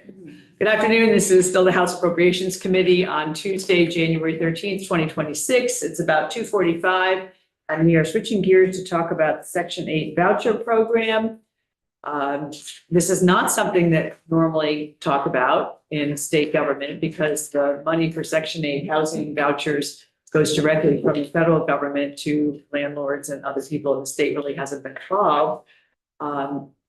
Good afternoon. This is still the House Appropriations Committee on Tuesday, January 13th, 2026. It's about 2:45, and we are switching gears to talk about the Section 8 voucher program. This is not something that normally talk about in state government because the money for Section 8 housing vouchers goes directly from the federal government to landlords and other people in the state. Really hasn't been involved.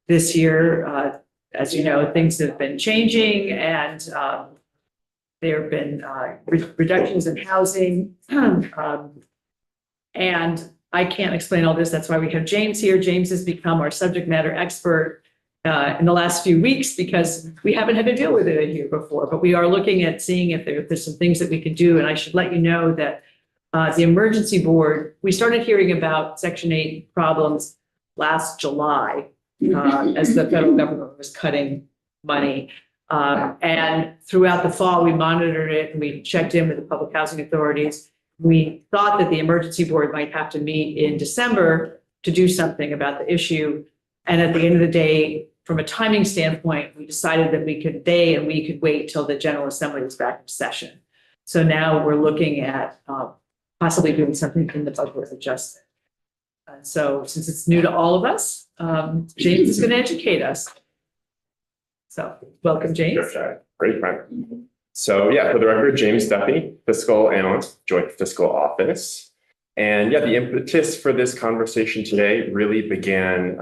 This year, as you know, things have been changing and there have been reductions in housing. And I can't explain all this. That's why we have James here. James has become our subject matter expert in the last few weeks because we haven't had to deal with it here before. But we are looking at seeing if there's some things that we could do. And I should let you know that the emergency board, we started hearing about Section 8 problems last July. As the federal government was cutting money. And throughout the fall, we monitored it and we checked in with the public housing authorities. We thought that the emergency board might have to meet in December to do something about the issue. And at the end of the day, from a timing standpoint, we decided that we could wait till the General Assembly was back in session. So now we're looking at possibly doing something in the budget adjustment. So since it's new to all of us, James is going to educate us. So welcome, James. Sure. Great, friend. So yeah, for the record, James Duffy, Fiscal Analyst, Joint Fiscal Office. And yeah, the impetus for this conversation today really began,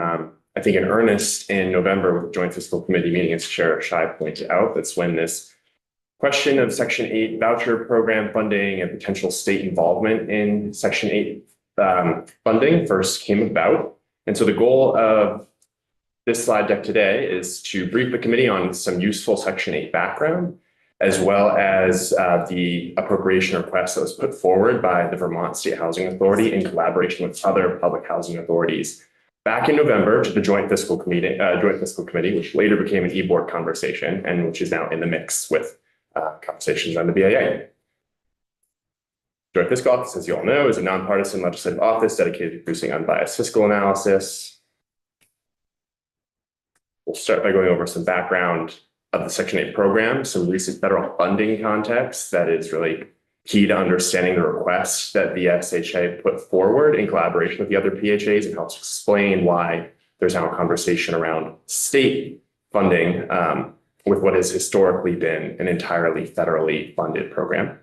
I think, in earnest in November with the Joint Fiscal Committee meeting, as Chair Shai pointed out. That's when this question of Section 8 voucher program funding and potential state involvement in Section 8 funding first came about. And so the goal of this slide deck today is to brief the committee on some useful Section 8 background, as well as the appropriation request that was put forward by the Vermont State Housing Authority in collaboration with other public housing authorities back in November to the Joint Fiscal Committee, which later became an e-board conversation and which is now in the mix with conversations on the BAA. Joint Fiscal Office, as you all know, is a nonpartisan legislative office dedicated to producing unbiased fiscal analysis. We'll start by going over some background of the Section 8 program, some recent federal funding context that is really key to understanding the request that the SHA put forward in collaboration with the other PHAs. It helps explain why there's now a conversation around state funding with what has historically been an entirely federally funded program.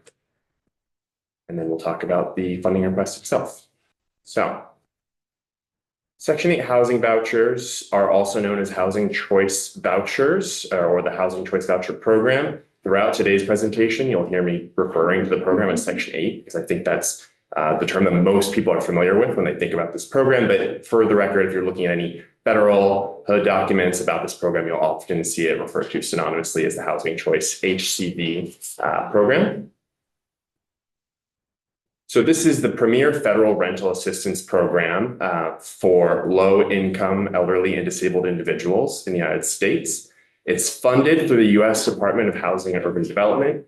And then we'll talk about the funding request itself. So, Section 8 housing vouchers are also known as housing choice vouchers or the housing choice voucher program. Throughout today's presentation, you'll hear me referring to the program as Section 8 because I think that's the term that most people are familiar with when they think about this program. But for the record, if you're looking at any federal HUD documents about this program, you'll often see it referred to synonymously as the Housing Choice HCV program. So this is the premier federal rental assistance program for low-income elderly and disabled individuals in the United States. It's funded through the U.S. Department of Housing and Urban Development,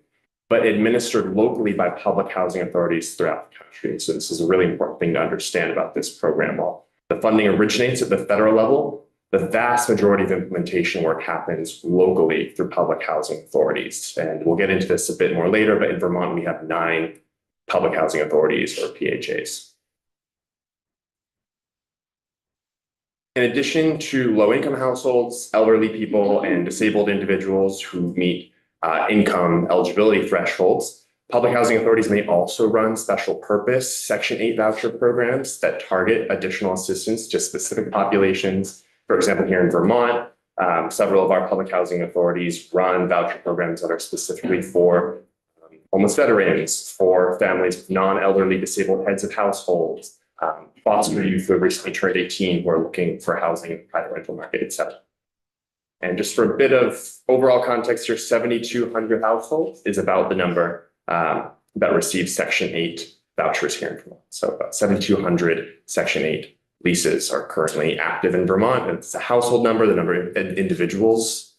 but administered locally by public housing authorities throughout the country. So this is a really important thing to understand about this program. While the funding originates at the federal level, the vast majority of implementation work happens locally through public housing authorities. And we'll get into this a bit more later, but in Vermont, we have 9 public housing authorities or PHAs. In addition to low-income households, elderly people, and disabled individuals who meet income eligibility thresholds, public housing authorities may also run special purpose Section 8 voucher programs that target additional assistance to specific populations. For example, here in Vermont, several of our public housing authorities run voucher programs that are specifically for homeless veterans, for families with non-elderly disabled heads of households, foster youth who have recently turned 18 who are looking for housing in the private rental market, etc. And just for a bit of overall context here, 7,200 households is about the number that receive Section 8 vouchers here in Vermont. So about 7,200 Section 8 leases are currently active in Vermont. And it's a household number. The number of individuals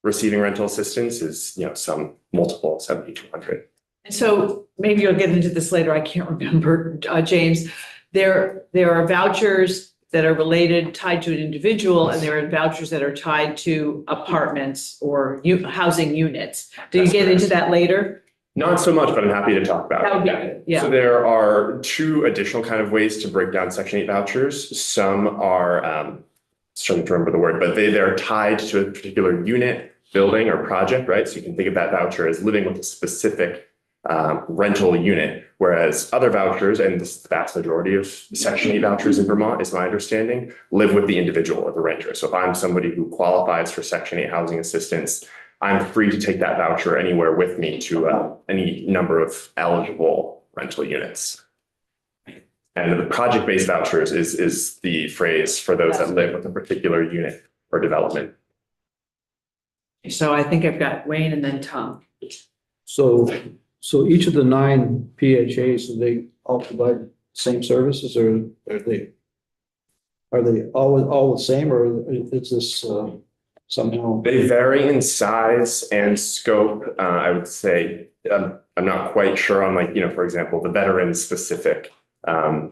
receiving rental assistance is, some multiple of 7,200. And so maybe you'll get into this later. I can't remember, James. There are vouchers that are related, tied to an individual, and there are vouchers that are tied to apartments or housing units. Do you That's get correct. into that later? Not so much, but I'm happy to talk about That would be it. good, yeah. So there are two additional kind of ways to break down Section 8 vouchers. Some are, struggling to remember the word, but they're tied to a particular unit, building, or project, right? So you can think of that voucher as living with a specific rental unit, whereas other vouchers, and this is the vast majority of Section 8 vouchers in Vermont, is my understanding, live with the individual or the renter. So if I'm somebody who qualifies for Section 8 housing assistance, I'm free to take that voucher anywhere with me to any number of eligible rental units. And the project-based vouchers is the phrase for those that live with a particular unit or development. So I think I've got Wayne and then Tom. So each of the 9 PHAs, do they all provide the same services, or are they all the same, or is this somehow? They vary in size and scope. I would say, I'm not quite sure on, like, for example, the veteran specific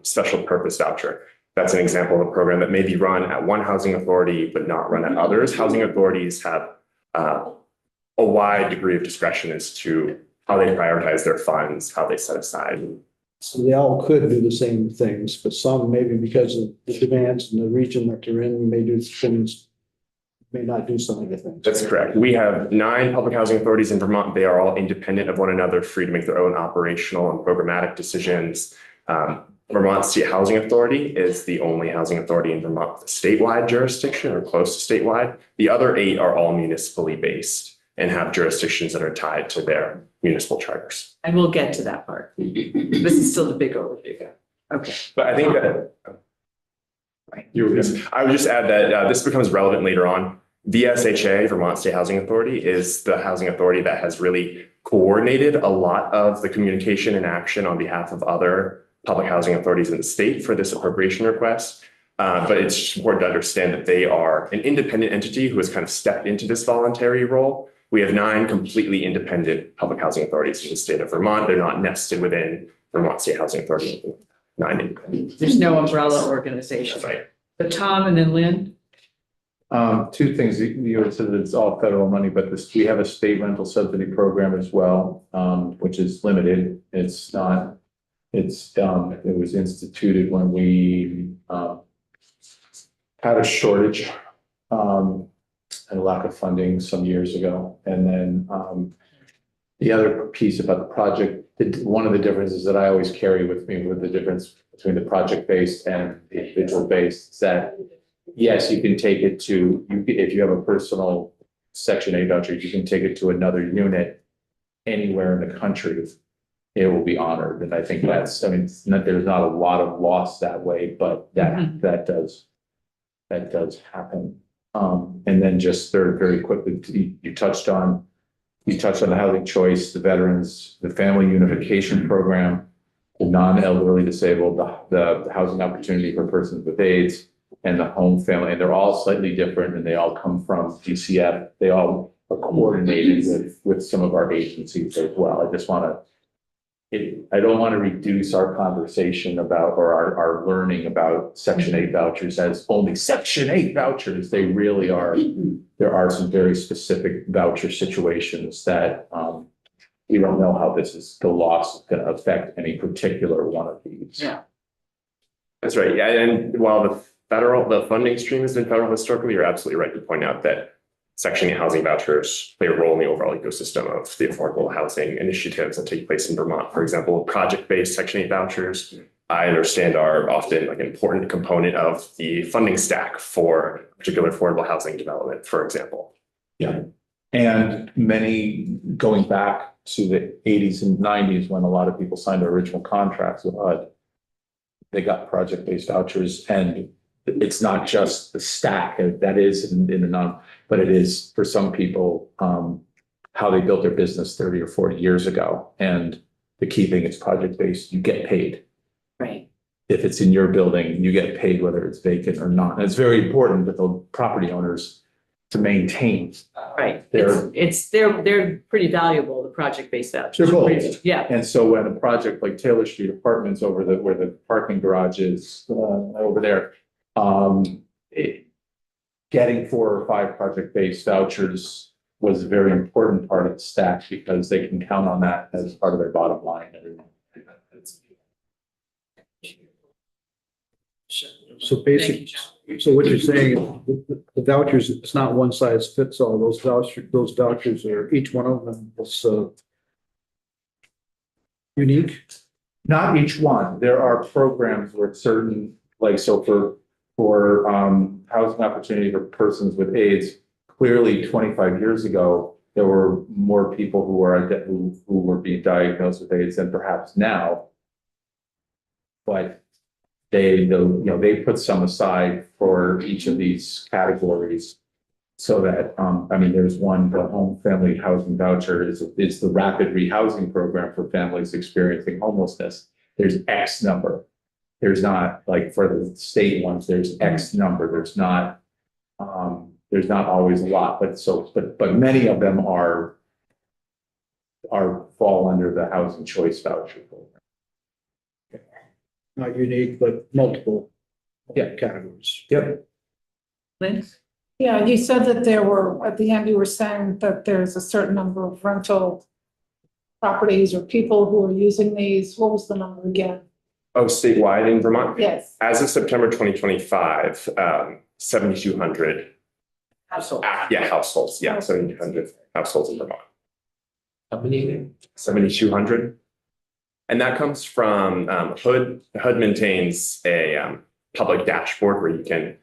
special purpose voucher. That's an example of a program that may be run at one housing authority, but not run at others. Housing authorities have a wide degree of discretion as to how they prioritize their funds, how they set aside. So they all could do the same things, but some maybe because of the demands in the region that they're in, may do things, may not do some of the things. That's correct. We have 9 public housing authorities in Vermont. They are all independent of one another, free to make their own operational and programmatic decisions. Vermont State Housing Authority is the only housing authority in Vermont with a statewide jurisdiction or close to statewide. The other 8 are all municipally based and have jurisdictions that are tied to their municipal charters. And we'll get to that part. This is still the big overview. Okay. But I think that I would just add that this becomes relevant later on. VSHA, Vermont State Housing Authority, is the housing authority that has really coordinated a lot of the communication and action on behalf of other public housing authorities in the state for this appropriation request. But it's just important to understand that they are an independent entity who has kind of stepped into this voluntary role. We have 9 completely independent public housing authorities in the state of Vermont. They're not nested within Vermont State Housing Authority. 9 independent. There's no umbrella organization. That's right. But Tom and then Lynn. 2 things. You had said that it's all federal money, but we have a state rental subsidy program as well, which is limited. It's not, it was instituted when we had a shortage and a lack of funding some years ago. And then the other piece about the project, one of the differences that I always carry with me with the difference between the project-based and the individual-based is that, yes, you can take it to, if you have a personal Section 8 voucher, you can take it to another unit anywhere in the country. It will be honored. And I think that's, I mean, there's not a lot of loss that way, but that does happen. And then just very quickly, you touched on the housing choice, the veterans, the family unification program, the non-elderly disabled, the housing opportunity for persons with AIDS, and the home family. And they're all slightly different, and they all come from DCF. They all are coordinated with some of our agencies as well. I just want to, I don't want to reduce our conversation about, or our learning about Section 8 vouchers as only Section 8 vouchers. They really are, there are some very specific voucher situations that we don't know how the loss is going to affect any particular one of these. Yeah. That's right. Yeah. And while the funding stream has been federal historically, you're absolutely right to point out that Section 8 housing vouchers play a role in the overall ecosystem of the affordable housing initiatives that take place in Vermont. For example, project-based Section 8 vouchers, I understand, are often like an important component of the funding stack for particular affordable housing development, for example. Yeah. And many, going back to the 80s and 90s, when a lot of people signed their original contracts with HUD, they got project-based vouchers. And it's not just the stack that is in the non, but it is for some people how they built their business 30 or 40 years ago. And the key thing is project-based, you get paid. Right. If it's in your building, you get paid whether it's vacant or not. And it's very important with the property owners to maintain. Right. They're They're pretty valuable, the project-based vouchers. They're both. Yeah. And so when a project like Taylor Street Apartments where the parking garage is over there, Getting 4 or 5 project-based vouchers was a very important part of the stack because they can count on that as part of their bottom line. So basically, so what you're saying, the vouchers, it's not one size fits all. Those vouchers are, each one of them is unique. Not each one. There are programs where certain, like, so for housing opportunity for persons with AIDS, clearly 25 years ago, there were more people who were being diagnosed with AIDS than perhaps now. But they put some aside for each of these categories. So that, there's one, the home family housing voucher is the rapid rehousing program for families experiencing homelessness. There's X number. There's not, like, for the state ones, there's X number. There's not always a lot, but many of them fall under the housing choice voucher program. Not unique, but multiple Yeah. categories. Yep. Lynn? Yeah, you said that there were, at the end, you were saying that there's a certain number of rental properties or people who are using these. What was the number again? Oh, statewide in Vermont? Yes. As of September 2025, 7,200. Household. Households. Yeah, 7,200 households in Vermont. How many? 7,200. And that comes from HUD. HUD maintains a public dashboard where you can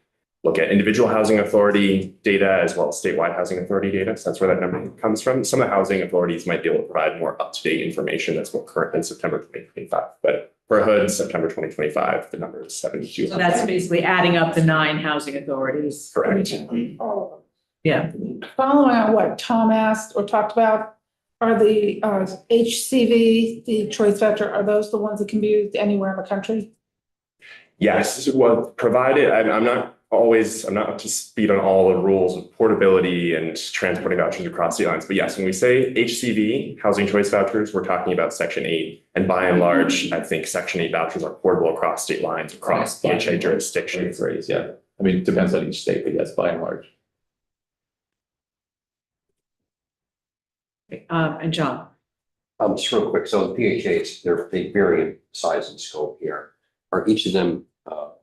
look at individual housing authority data as well as statewide housing authority data. So that's where that number comes from. Some of the housing authorities might be able to provide more up-to-date information that's more current than September 2025. But for HUD, September 2025, the number is 7,200. So that's basically adding up the 9 housing authorities. Correct. All of them. Yeah. Following on what Tom asked or talked about, are the HCV, the choice voucher, are those the ones that can be used anywhere in the country? Yes, well, provided, I'm not up to speed on all the rules of portability and transporting vouchers across state lines. But yes, when we say HCV, housing choice vouchers, we're talking about Section 8. And by and large, I think Section 8 vouchers are portable across state lines, across PHA jurisdictions. Yeah. It depends on each state, but yes, by and large. And John? Just real quick, so the PHAs, they vary in size and scope here. Are each of them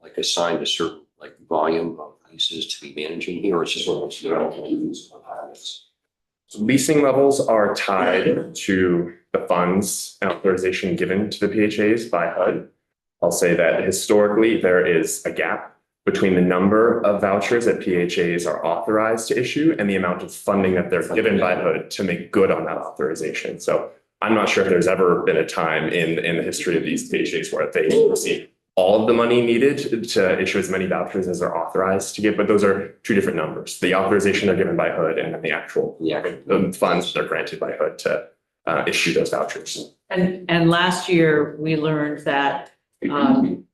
like assigned a certain like volume of leases to be managing here, or is just one of those components? So leasing levels are tied to the funds and authorization given to the PHAs by HUD. I'll say that historically there is a gap between the number of vouchers that PHAs are authorized to issue and the amount of funding that they're given by HUD to make good on that authorization. So I'm not sure if there's ever been a time in the history of these PHAs where they receive all of the money needed to issue as many vouchers as they're authorized to give, but those are 2 different numbers. The authorization they're given by HUD and then the actual the funds they're granted by HUD to issue those vouchers. And last year, we learned that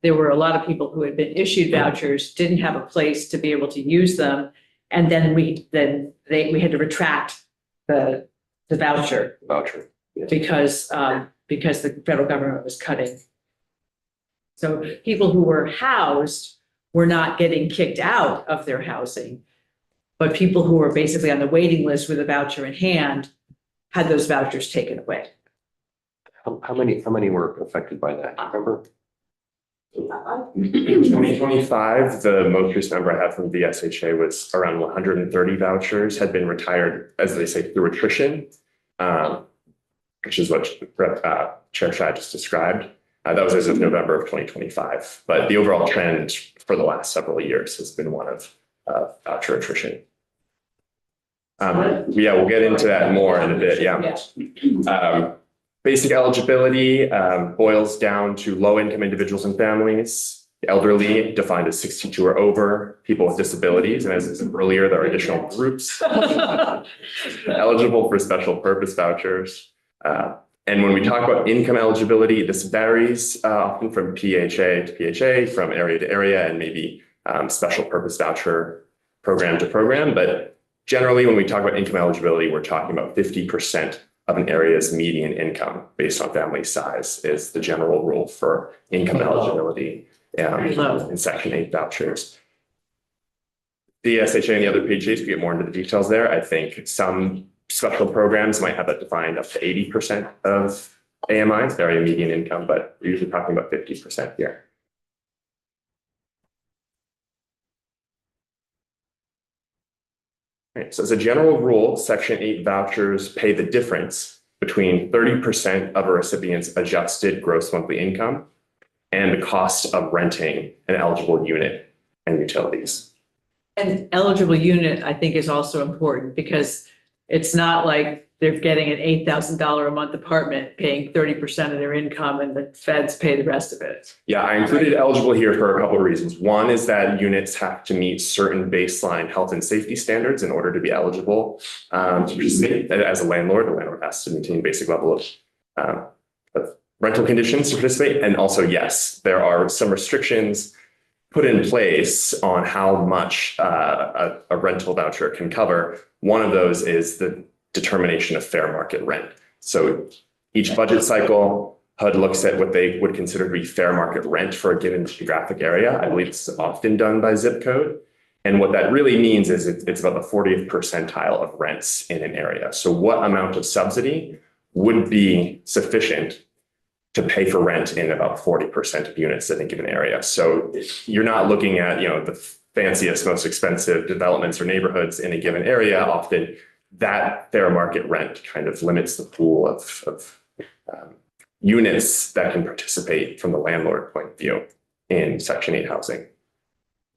there were a lot of people who had been issued vouchers, didn't have a place to be able to use them. And then we had to retract the voucher because the federal government was cutting. So people who were housed were not getting kicked out of their housing, but people who were basically on the waiting list with a voucher in hand had those vouchers taken away. How many were affected by that? Remember? In 2025, the most recent number I have from VSHA was around 130 vouchers had been retired, as they say, through attrition, which is what Chair Shai just described. That was as of November of 2025. But the overall trend for the last several years has been one of voucher attrition. We'll get into that more in a bit. Basic eligibility boils down to low-income individuals and families, elderly defined as 62 or over, people with disabilities, and as I said earlier, there are additional groups eligible for special purpose vouchers. And when we talk about income eligibility, this varies often from PHA to PHA, from area to area, and maybe special purpose voucher program to program. But generally, when we talk about income eligibility, we're talking about 50% of an area's median income based on family size is the general rule for income eligibility in Section 8 vouchers. the SHA and the other PHAs, we get more into the details there. I think some special programs might have that defined up to 80% of AMIs, area median income, but we're usually talking about 50% here. Right, so as a general rule, Section 8 vouchers pay the difference between 30% of a recipient's adjusted gross monthly income and the cost of renting an eligible unit and utilities. And eligible unit, I think, is also important because it's not like they're getting an $8,000 a month apartment, paying 30% of their income and the feds pay the rest of it. Yeah, I included eligible here for a couple of reasons. One is that units have to meet certain baseline health and safety standards in order to be eligible to participate. As a landlord, the landlord has to maintain basic level of rental conditions to participate. And also, yes, there are some restrictions put in place on how much a rental voucher can cover. One of those is the determination of fair market rent. So each budget cycle, HUD looks at what they would consider to be fair market rent for a given geographic area. I believe it's often done by zip code. And what that really means is it's about the 40th percentile of rents in an area. So what amount of subsidy would be sufficient to pay for rent in about 40% of units in a given area? So you're not looking at, the fanciest, most expensive developments or neighborhoods in a given area. Often that fair market rent kind of limits the pool of units that can participate from the landlord point of view in Section 8 housing.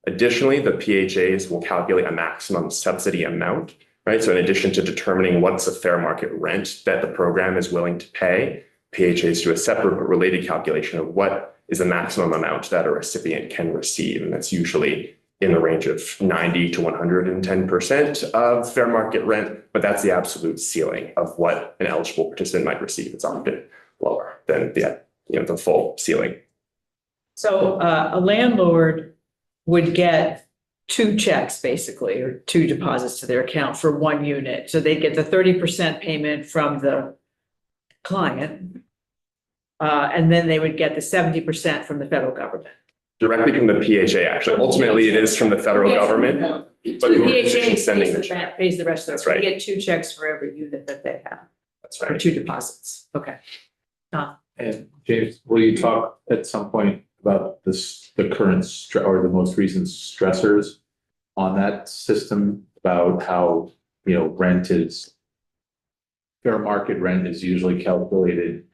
Additionally, the PHAs will calculate a maximum subsidy amount, right? So in addition to determining what's a fair market rent that the program is willing to pay, PHAs do a separate but related calculation of what is the maximum amount that a recipient can receive. And that's usually in the range of 90 to 110% of fair market rent, but that's the absolute ceiling of what an eligible participant might receive. It's often lower than the full ceiling. So a landlord would get two checks basically, or two deposits to their account for one unit. So they get the 30% payment from the client. And then they would get the 70% from the federal government. Directly from the PHA, actually. Ultimately, it is from the federal government, but The the organization PHA sending the check. pays the rest of it. That's right. They get two checks for every unit that they have, That's or right. two deposits. Okay. And James, will you talk at some point about the current or the most recent stressors on that system, about how, rent is, fair market rent is usually calculated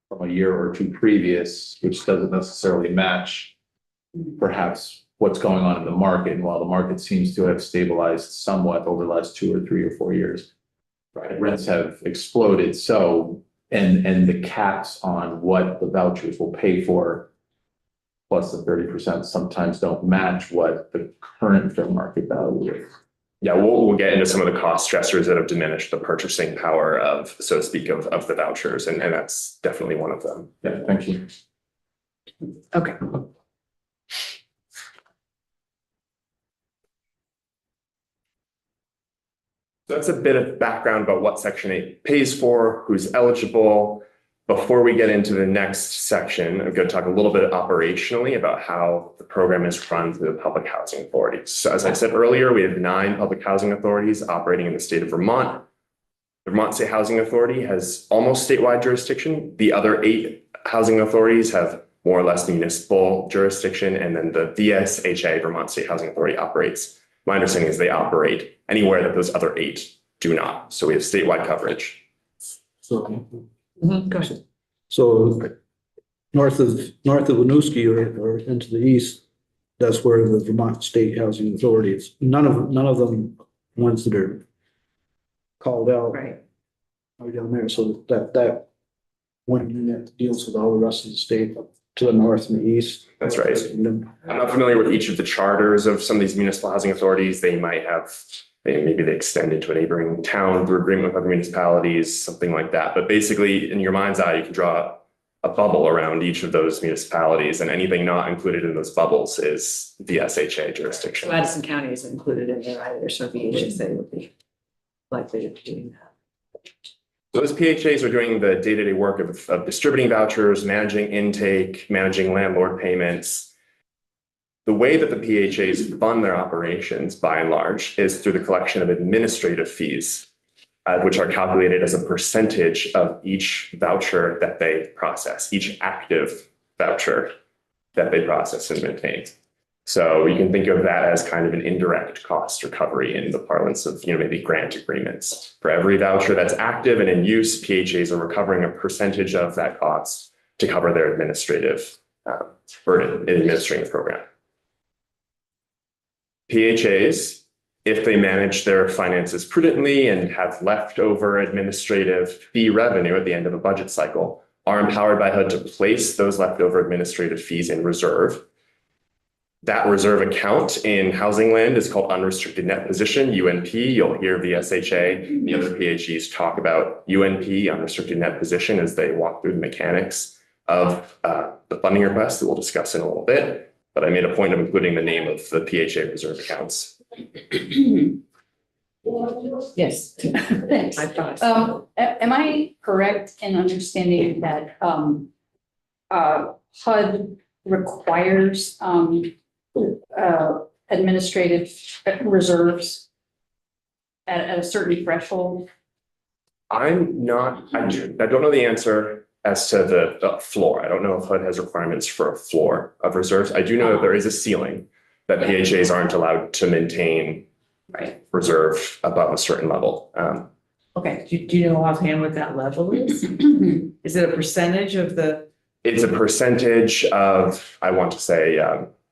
from a year or two previous, which doesn't necessarily match perhaps what's going on in the market. And while the market seems to have stabilized somewhat over the last 2 or 3 or 4 years, right, rents have exploded. So, and the caps on what the vouchers will pay for, plus the 30% sometimes don't match what the current fair market value is. Yeah, we'll get into some of the cost stressors that have diminished the purchasing power of, so to speak, of the vouchers. And that's definitely one of them. Yeah, thank you. Okay. So that's a bit of background about what Section 8 pays for, who's eligible. Before we get into the next section, I'm going to talk a little bit operationally about how the program is run through the public housing authorities. So as I said earlier, we have 9 public housing authorities operating in the state of Vermont. The Vermont State Housing Authority has almost statewide jurisdiction. The other 8 housing authorities have more or less municipal jurisdiction. And then the VSHA, Vermont State Housing Authority, operates. My understanding is they operate anywhere that those other 8 do not. So we have statewide coverage. So, Go ahead. so north of Winooski or into the east, that's where the Vermont State Housing Authority is. None of them ones that are called out Right. are down there. So that one unit deals with all the rest of the state up to the north and the east. That's right. I'm not familiar with each of the charters of some of these municipal housing authorities. They might have, maybe they extend into a neighboring town through agreement with other municipalities, something like that. But basically, in your mind's eye, you can draw a bubble around each of those municipalities, and anything not included in those bubbles is the SHA jurisdiction. Madison County isn't included in there either, so VHSA would be likely to be doing that. So those PHAs are doing the day-to-day work of distributing vouchers, managing intake, managing landlord payments. The way that the PHAs fund their operations, by and large, is through the collection of administrative fees, which are calculated as a percentage of each voucher that they process, each active voucher that they process and maintain. So you can think of that as kind of an indirect cost recovery in the parlance of, maybe grant agreements. For every voucher that's active and in use, PHAs are recovering a percentage of that cost to cover their administrative burden in administering the program. PHAs, if they manage their finances prudently and have leftover administrative fee revenue at the end of a budget cycle, are empowered by HUD to place those leftover administrative fees in reserve. That reserve account in housing land is called unrestricted net position, UNP. You'll hear VSHA and the other PHEs talk about UNP, unrestricted net position, as they walk through the mechanics of the funding request that we'll discuss in a little bit. But I made a point of including the name of the PHA reserve accounts. Yes. Thanks. I thought. Am I correct in understanding that HUD requires administrative reserves at a certain threshold? I'm not, I don't know the answer as to the floor. I don't know if HUD has requirements for a floor of reserves. I do know that there is a ceiling that PHAs aren't allowed to maintain Right. reserve above a certain level. Okay. Do you know offhand what that level is? Is it a percentage of the? It's a percentage of, I want to say,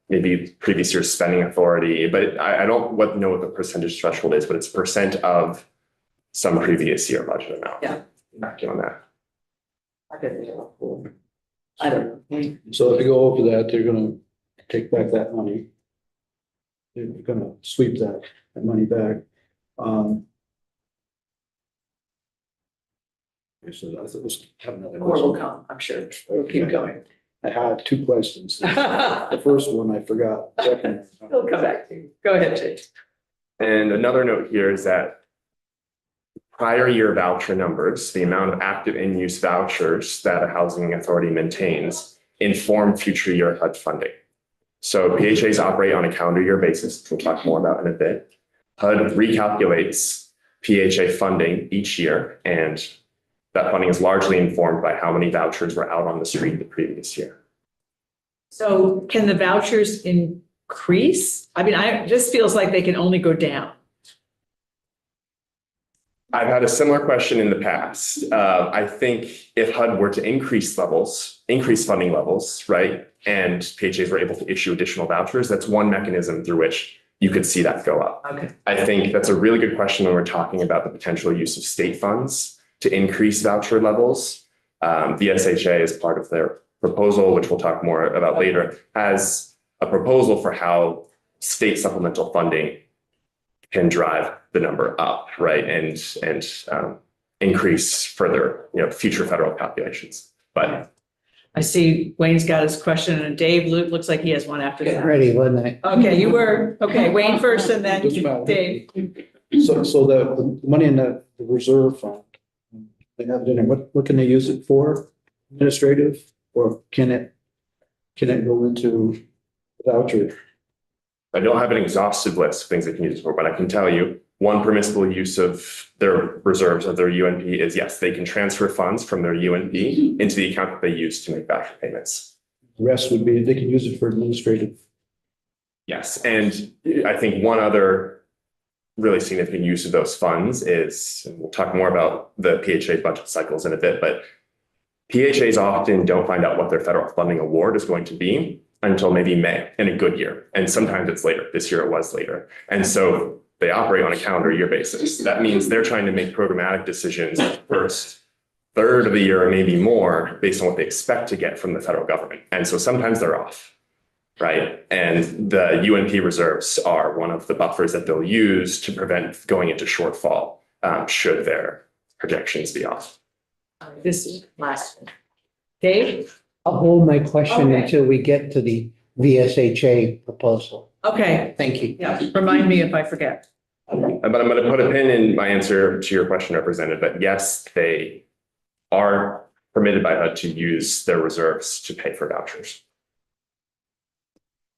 maybe previous year's spending authority, but I don't know what the percentage threshold is, but it's a percent of some previous year budget amount. Yeah. Back on that. I don't know. So if you go over that, they're gonna take back that money. They're gonna sweep that money back. So I thought it was having another More will question. come, I'm sure. We'll keep going. I had two questions. We'll The first one I forgot. Second, come back to you. Go ahead, James. And another note here is that prior year voucher numbers, the amount of active in-use vouchers that a housing authority maintains, inform future year HUD funding. So PHAs operate on a calendar year basis, which we'll talk more about in a bit. HUD recalculates PHA funding each year, and that funding is largely informed by how many vouchers were out on the street the previous year. So can the vouchers increase? I mean, this feels like they can only go down. I've had a similar question in the past. I think if HUD were to increase funding levels, right, and PHAs were able to issue additional vouchers, that's one mechanism through which you could see that go up. Okay. I think that's a really good question when we're talking about the potential use of state funds to increase voucher levels. VSHA, as part of their proposal, which we'll talk more about later, has a proposal for how state supplemental funding can drive the number up, right, and increase further, future federal calculations. But I see Wayne's got his question, and Dave looks like he has one after that. Ready, wasn't I? Okay, you were, okay, Wayne first and then Doesn't matter. Dave. so the money in the reserve fund, they have it in there, what can they use it for? Administrative, or can it go into voucher? I don't have an exhaustive list of things they can use it for, but I can tell you one permissible use of their reserves of their UNP is, yes, they can transfer funds from their UNP into the account that they use to make voucher payments. The rest would be, they can use it for administrative. Yes, and I think one other really significant use of those funds is, and we'll talk more about the PHA budget cycles in a bit, but PHAs often don't find out what their federal funding award is going to be until maybe May in a good year. And sometimes it's later. This year it was later. And so they operate on a calendar year basis. That means they're trying to make programmatic decisions first third of the year or maybe more based on what they expect to get from the federal government. And so sometimes they're off, right? And the UNP reserves are one of the buffers that they'll use to prevent going into shortfall should their projections be off. This is last one. Dave? I'll hold my question Okay. until we get to the VSHA proposal. Okay, Thank you. yeah, remind me if I forget. But I'm going to put a pin in my answer to your question, Representative, that yes, they are permitted by HUD to use their reserves to pay for vouchers.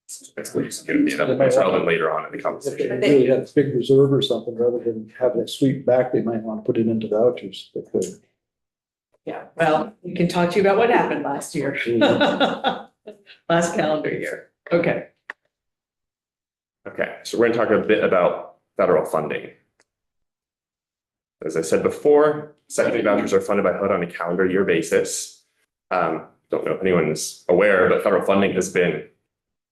It's going to be relevant later on in the If conversation. they really had a big reserve or something, rather than having it sweep back, they might want to put it into vouchers. They could. Yeah, well, we can talk to you about what happened last year. Last calendar year. Okay. Okay, so we're going to talk a bit about federal funding. As I said before, Section 8 vouchers are funded by HUD on a calendar year basis. Don't know if anyone's aware, but federal funding has been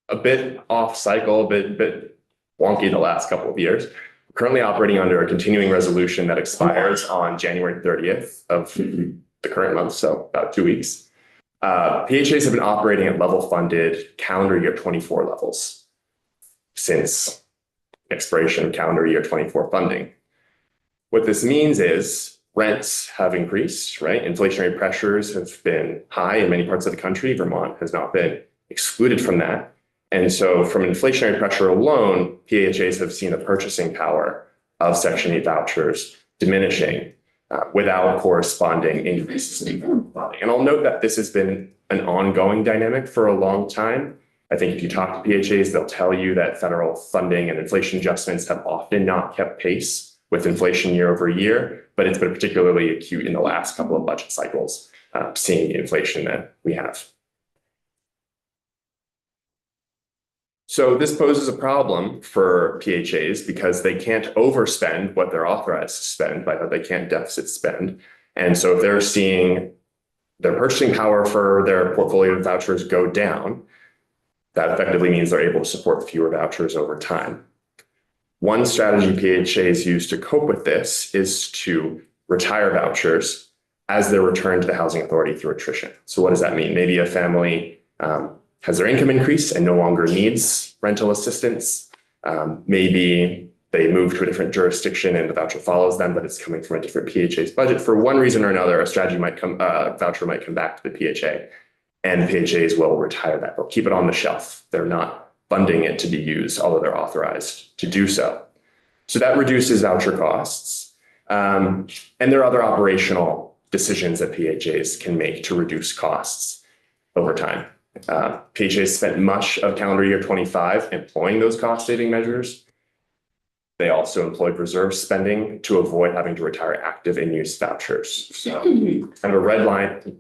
a bit off cycle, a bit wonky the last couple of years. We're currently operating under a continuing resolution that expires on January 30th of the current month, so about 2 weeks. PHAs have been operating at level funded calendar year 24 levels since expiration of calendar year 24 funding. What this means is rents have increased, right? Inflationary pressures have been high in many parts of the country. Vermont has not been excluded from that. And so from inflationary pressure alone, PHAs have seen the purchasing power of Section 8 vouchers diminishing without corresponding increases in funding. And I'll note that this has been an ongoing dynamic for a long time. I think if you talk to PHAs, they'll tell you that federal funding and inflation adjustments have often not kept pace with inflation year over year, but it's been particularly acute in the last couple of budget cycles, seeing the inflation that we have. So this poses a problem for PHAs because they can't overspend what they're authorized to spend, by that they can't deficit spend. And so if they're seeing their purchasing power for their portfolio of vouchers go down, that effectively means they're able to support fewer vouchers over time. One strategy PHAs use to cope with this is to retire vouchers as they're returned to the housing authority through attrition. So what does that mean? Maybe a family has their income increased and no longer needs rental assistance. Maybe they move to a different jurisdiction and the voucher follows them, but it's coming from a different PHA's budget. For one reason or another, a strategy might come, voucher might come back to the PHA, and the PHAs will retire that. They'll keep it on the shelf. They're not funding it to be used, although they're authorized to do so. So that reduces voucher costs. And there are other operational decisions that PHAs can make to reduce costs over time. PHAs spent much of calendar year 25 employing those cost-saving measures. They also employed reserve spending to avoid having to retire active in-use vouchers. So kind of a red line.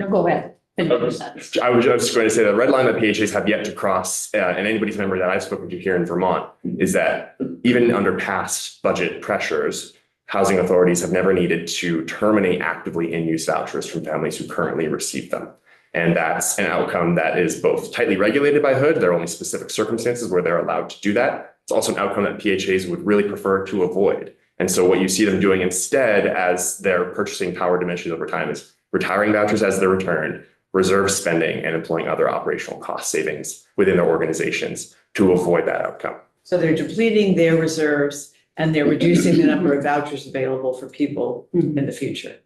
No, go ahead. Finish your sentence. I was just going to say the red line that PHAs have yet to cross, and anybody's member that I've spoken to here in Vermont, is that even under past budget pressures, housing authorities have never needed to terminate actively in-use vouchers from families who currently receive them. And that's an outcome that is both tightly regulated by HUD. There are only specific circumstances where they're allowed to do that. It's also an outcome that PHAs would really prefer to avoid. And so what you see them doing instead, as their purchasing power diminishes over time, is retiring vouchers as they're returned, reserve spending, and employing other operational cost savings within their organizations to avoid that outcome. So they're depleting their reserves and they're reducing the number of vouchers available for people in the future.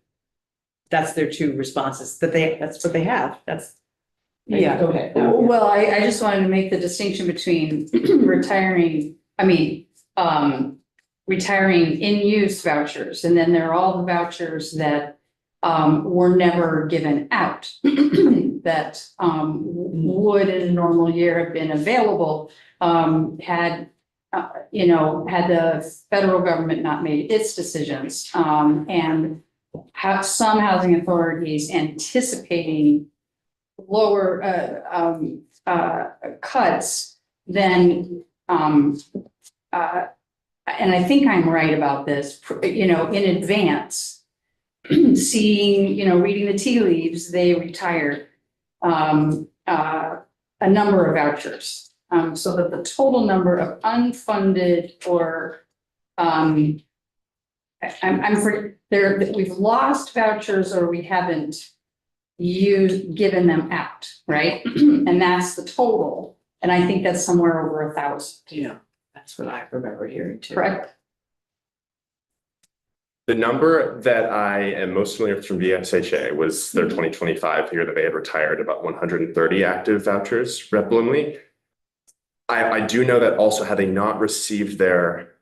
That's their two responses that's what they have. That's. Yeah. Go ahead. Well, I just wanted to make the distinction between retiring in-use vouchers, and then there are all the vouchers that were never given out that would in a normal year have been available had the federal government not made its decisions, and some housing authorities anticipating lower cuts than and I think I'm right about this, in advance, seeing, reading the tea leaves, they retired a number of vouchers, so that the total number of unfunded or we've lost vouchers or we haven't given them out, right? And that's the total. And I think that's somewhere over 1,000. Yeah, that's what I remember hearing too. Correct. The number that I am most familiar with from VSHA was their 2025 year that they had retired about 130 active vouchers replimely. I do know that also, had they not received their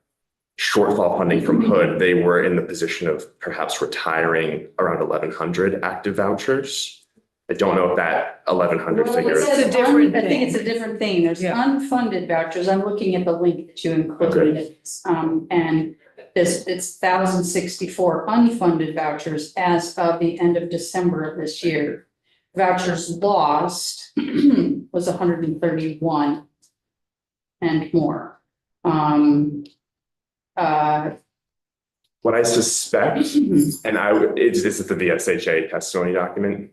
shortfall funding from HUD, they were in the position of perhaps retiring around 1,100 active vouchers. I don't know if that 1,100 Well, figure it is. says It's a different I think thing. it's a different thing. There's Yeah. unfunded vouchers. I'm looking at the link that you included. And it's 1,064 unfunded vouchers as of the end of December of this year. Vouchers lost was 131 and more. What I suspect, and this is the VSHA testimony document.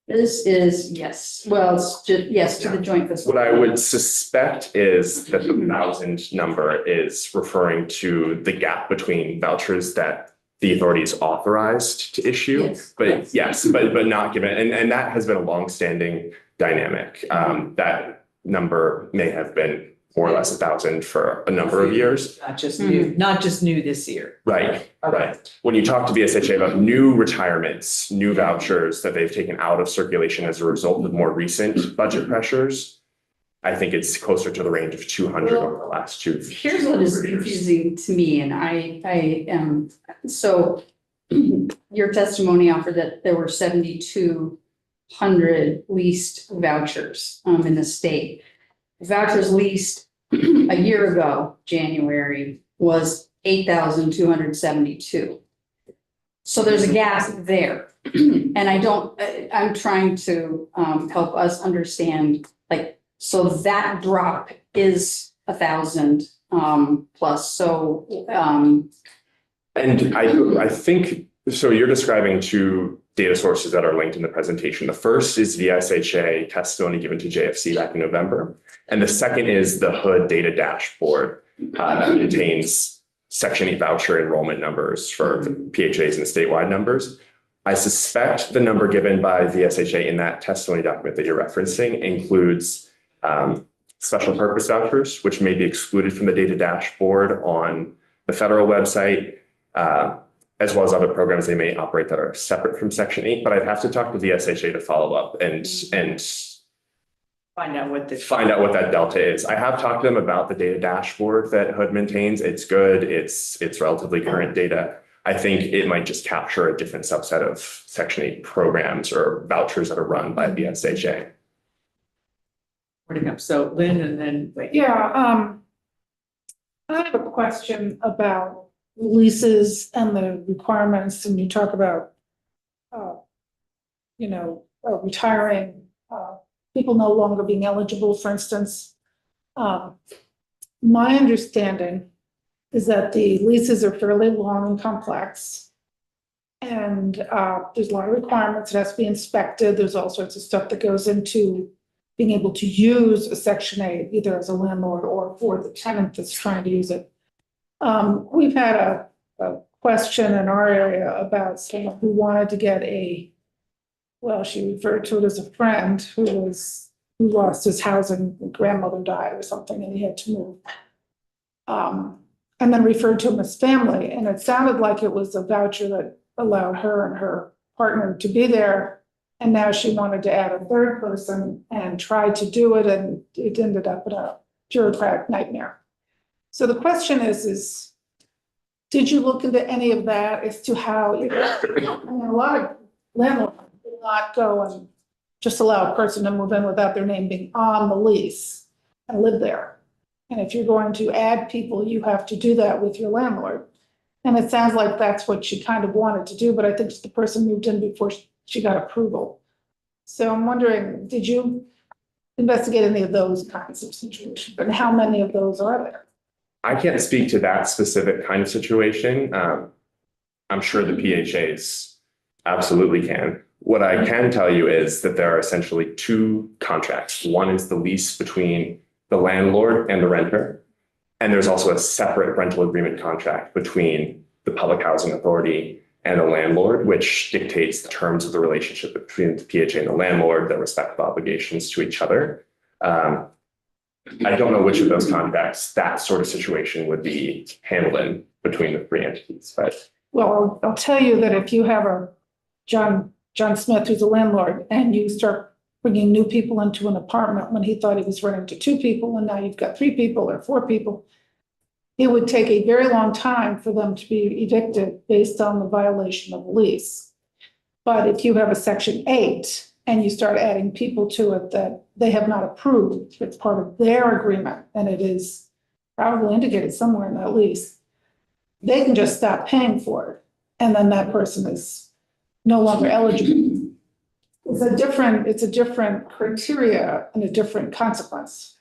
This is, yes, well, it's just, yes, to the joint fiscal. What I would suspect is that the 1,000 number is referring to the gap between vouchers that the authority is authorized to issue. Yes, But yes, but not given, and that has been a longstanding dynamic. That number may have been more or less 1,000 for a number of years. Not just new this year. Right, right. When you talk to VSHA about new retirements, new vouchers that they've taken out of circulation as a result of more recent budget pressures, I think it's closer to the range of 200 over the last two. Here's what is confusing to me, and I am, so your testimony offered that there were 7,200 leased vouchers in the state. Vouchers leased a year ago, January, was 8,272. So there's a gap there. And I'm trying to help us understand, like, so that drop is 1,000 plus, so. And I think, so you're describing two data sources that are linked in the presentation. The first is VSHA testimony given to JFC back in November. And the second is the HUD data dashboard that contains Section 8 voucher enrollment numbers for PHAs and statewide numbers. I suspect the number given by VSHA in that testimony document that you're referencing includes special purpose vouchers, which may be excluded from the data dashboard on the federal website, as well as other programs they may operate that are separate from Section 8. But I'd have to talk to VSHA to follow up and Find out what that delta is. I have talked to them about the data dashboard that HUD maintains. It's good. It's relatively current data. I think it might just capture a different subset of Section 8 programs or vouchers that are run by VSHA. So Lynn and then wait. Yeah, I have a question about leases and the requirements, and you talk about, retiring, people no longer being eligible, for instance. My understanding is that the leases are fairly long and complex. And there's a lot of requirements. It has to be inspected. There's all sorts of stuff that goes into being able to use a Section 8, either as a landlord or for the tenant that's trying to use it. We've had a question in our area about someone who wanted to get she referred to it as a friend who lost his house and grandmother died or something, and he had to move. And then referred to him as family. And it sounded like it was a voucher that allowed her and her partner to be there. And now she wanted to add a third person and tried to do it, and it ended up in a bureaucratic nightmare. So the question is, did you look into any of that as to how, a lot of landlords will not go and just allow a person to move in without their name being on the lease and live there. And if you're going to add people, you have to do that with your landlord. And it sounds like that's what she kind of wanted to do, but I think the person moved in before she got approval. So I'm wondering, did you investigate any of those kinds of situations? And how many of those are there? I can't speak to that specific kind of situation. I'm sure the PHAs absolutely can. What I can tell you is that there are essentially two contracts. One is the lease between the landlord and the renter. And there's also a separate rental agreement contract between the public housing authority and the landlord, which dictates the terms of the relationship between the PHA and the landlord, their respective obligations to each other. I don't know which of those contracts that sort of situation would be handled in between the three entities, but. Well, I'll tell you that if you have a John Smith, who's a landlord, and you start bringing new people into an apartment when he thought he was renting to 2 people, and now you've got 3 people or 4 people, it would take a very long time for them to be evicted based on the violation of the lease. But if you have a Section 8, and you start adding people to it that they have not approved, it's part of their agreement, and it is probably indicated somewhere in that lease, they can just stop paying for it, and then that person is no longer eligible. It's a different criteria and a different consequence.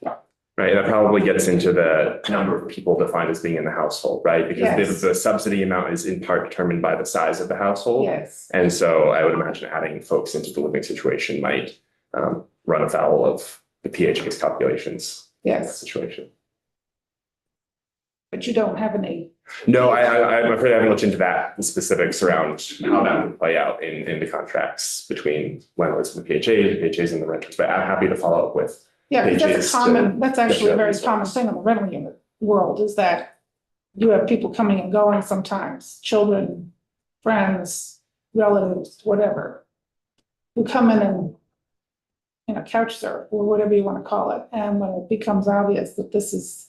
Right, that probably gets into the number of people defined as being in the household, right? Because Yes. the subsidy amount is in part determined by the size of the household. Yes. And so I would imagine adding folks into the living situation might run afoul of the PHA's calculations in that Yes, situation. but you don't have any. No, I'm afraid I haven't looked into that, the specifics around how that would play out in the contracts between landlords and the PHAs and the renters, but I'm happy to follow up with. Yeah, because that's Pages a common, to that's actually a very get common thing in the rental unit world, is that you have people coming and going sometimes, children, friends, relatives, whatever, who come in and, couch surf or whatever you want to call it. And when it becomes obvious that this is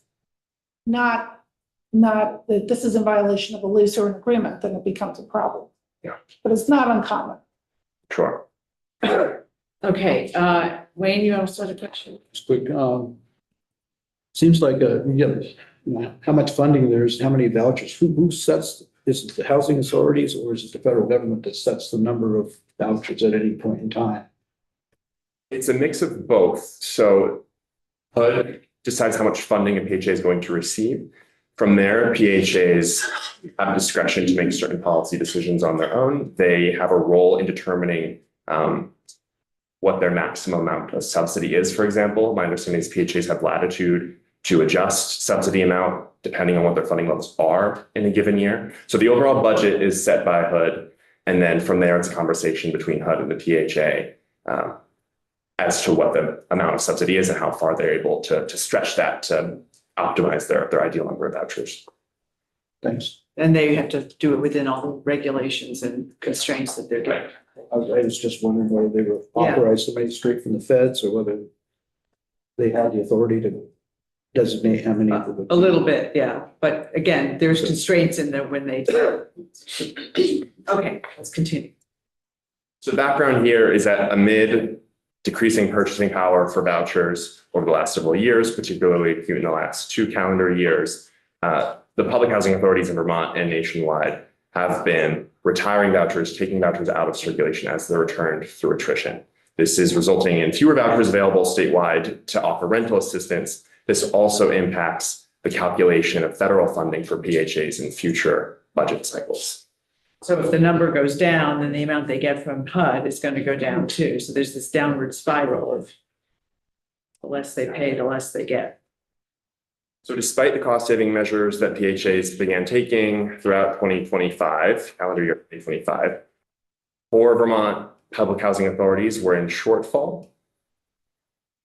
not that this is in violation of a lease or an agreement, then it becomes a problem. Yeah. But it's not uncommon. Sure. Okay, Wayne, you have a sort of question? Just quick, seems like, how much funding there's, how many vouchers, who sets, is it the housing authorities or is it the federal government that sets the number of vouchers at any point in time? It's a mix of both. So HUD decides how much funding a PHA is going to receive. From there, PHAs have discretion to make certain policy decisions on their own. They have a role in determining what their maximum amount of subsidy is, for example. My understanding is PHAs have latitude to adjust subsidy amount depending on what their funding levels are in a given year. So the overall budget is set by HUD. And then from there, it's a conversation between HUD and the PHA as to what the amount of subsidy is and how far they're able to stretch that to optimize their ideal number of vouchers. Thanks. And they have to do it within all the regulations and constraints that they're doing. I was just wondering whether they were Yeah. authorized to make straight from the feds or whether they had the authority to designate how many. A little bit, yeah, but again, there's constraints in there when they do. Okay, let's continue. So the background here is that amid decreasing purchasing power for vouchers over the last several years, particularly in the last 2 calendar years, the public housing authorities in Vermont and nationwide have been retiring vouchers, taking vouchers out of circulation as they're returned through attrition. This is resulting in fewer vouchers available statewide to offer rental assistance. This also impacts the calculation of federal funding for PHAs in future budget cycles. So if the number goes down, then the amount they get from HUD is going to go down too. So there's this downward spiral of the less they pay, the less they get. So despite the cost saving measures that PHAs began taking throughout 2025, calendar year 2025, 4 Vermont public housing authorities were in shortfall.